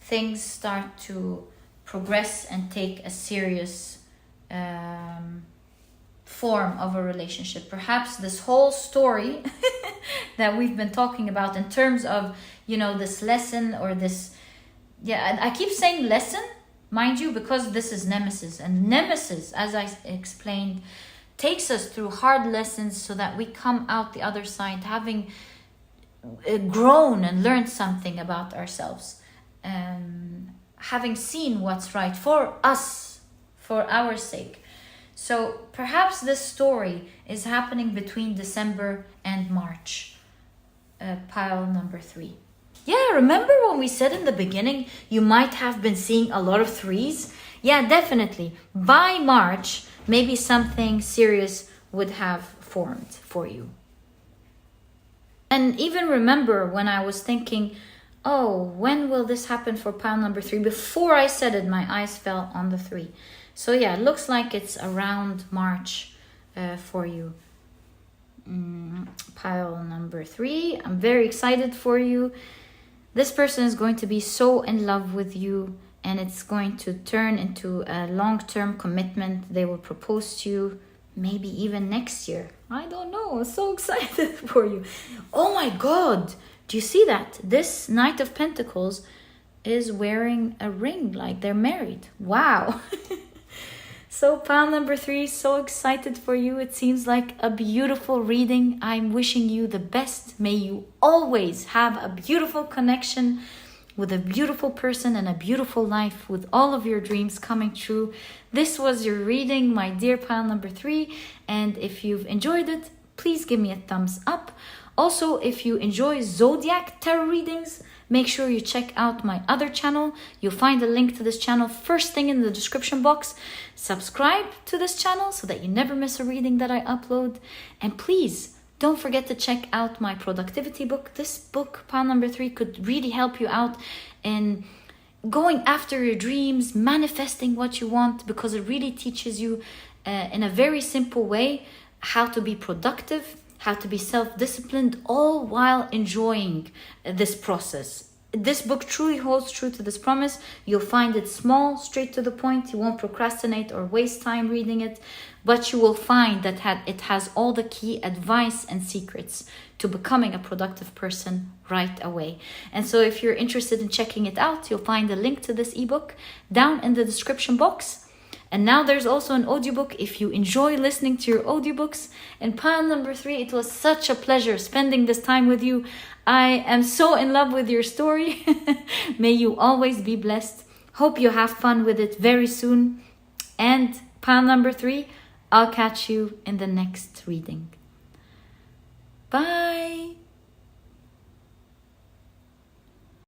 things start to progress and take a serious form of a relationship. Perhaps this whole story that we've been talking about in terms of, this lesson or this, I keep saying lesson, mind you, because this is Nemesis. And Nemesis, as I explained, takes us through hard lessons so that we come out the other side having grown and learned something about ourselves, having seen what's right for us, for our sake. So perhaps this story is happening between December and March, pile number 3. Yeah, remember when we said in the beginning you might have been seeing a lot of 3s? Yeah, definitely. By March, maybe something serious would have formed for you. And even remember when I was thinking, oh, when will this happen for pile number 3? Before I said it, my eyes fell on the 3. So yeah, it looks like it's around March for you. Pile number 3. I'm very excited for you. This person is going to be so in love with you, and it's going to turn into a long-term commitment. They will propose to you maybe even next year. I don't know. I'm so excited for you. Oh my God. Do you see that? This Knight of Pentacles is wearing a ring, like they're married. Wow. So pile number 3, so excited for you. It seems like a beautiful reading. I'm wishing you the best. May you always have a beautiful connection with a beautiful person and a beautiful life, with all of your dreams coming true. This was your reading, my dear pile number 3. And if you've enjoyed it, please give me a thumbs up. Also, if you enjoy Zodiac tarot readings, make sure you check out my other channel. You'll find a link to this channel first thing in the description box. Subscribe to this channel so that you never miss a reading that I upload. And please don't forget to check out my productivity book. This book, pile number 3, could really help you out in going after your dreams, manifesting what you want, because it really teaches you in a very simple way how to be productive, how to be self-disciplined, all while enjoying this process. This book truly holds true to this promise. You'll find it small, straight to the point. You won't procrastinate or waste time reading it, but you will find that it has all the key advice and secrets to becoming a productive person right away. And so if you're interested in checking it out, you'll find a link to this ebook down in the description box. And now there's also an audiobook if you enjoy listening to your audiobooks. And pile number 3, it was such a pleasure spending this time with you. I am so in love with your story. May you always be blessed. Hope you have fun with it very soon. And pile number 3, I'll catch you in the next reading. Bye.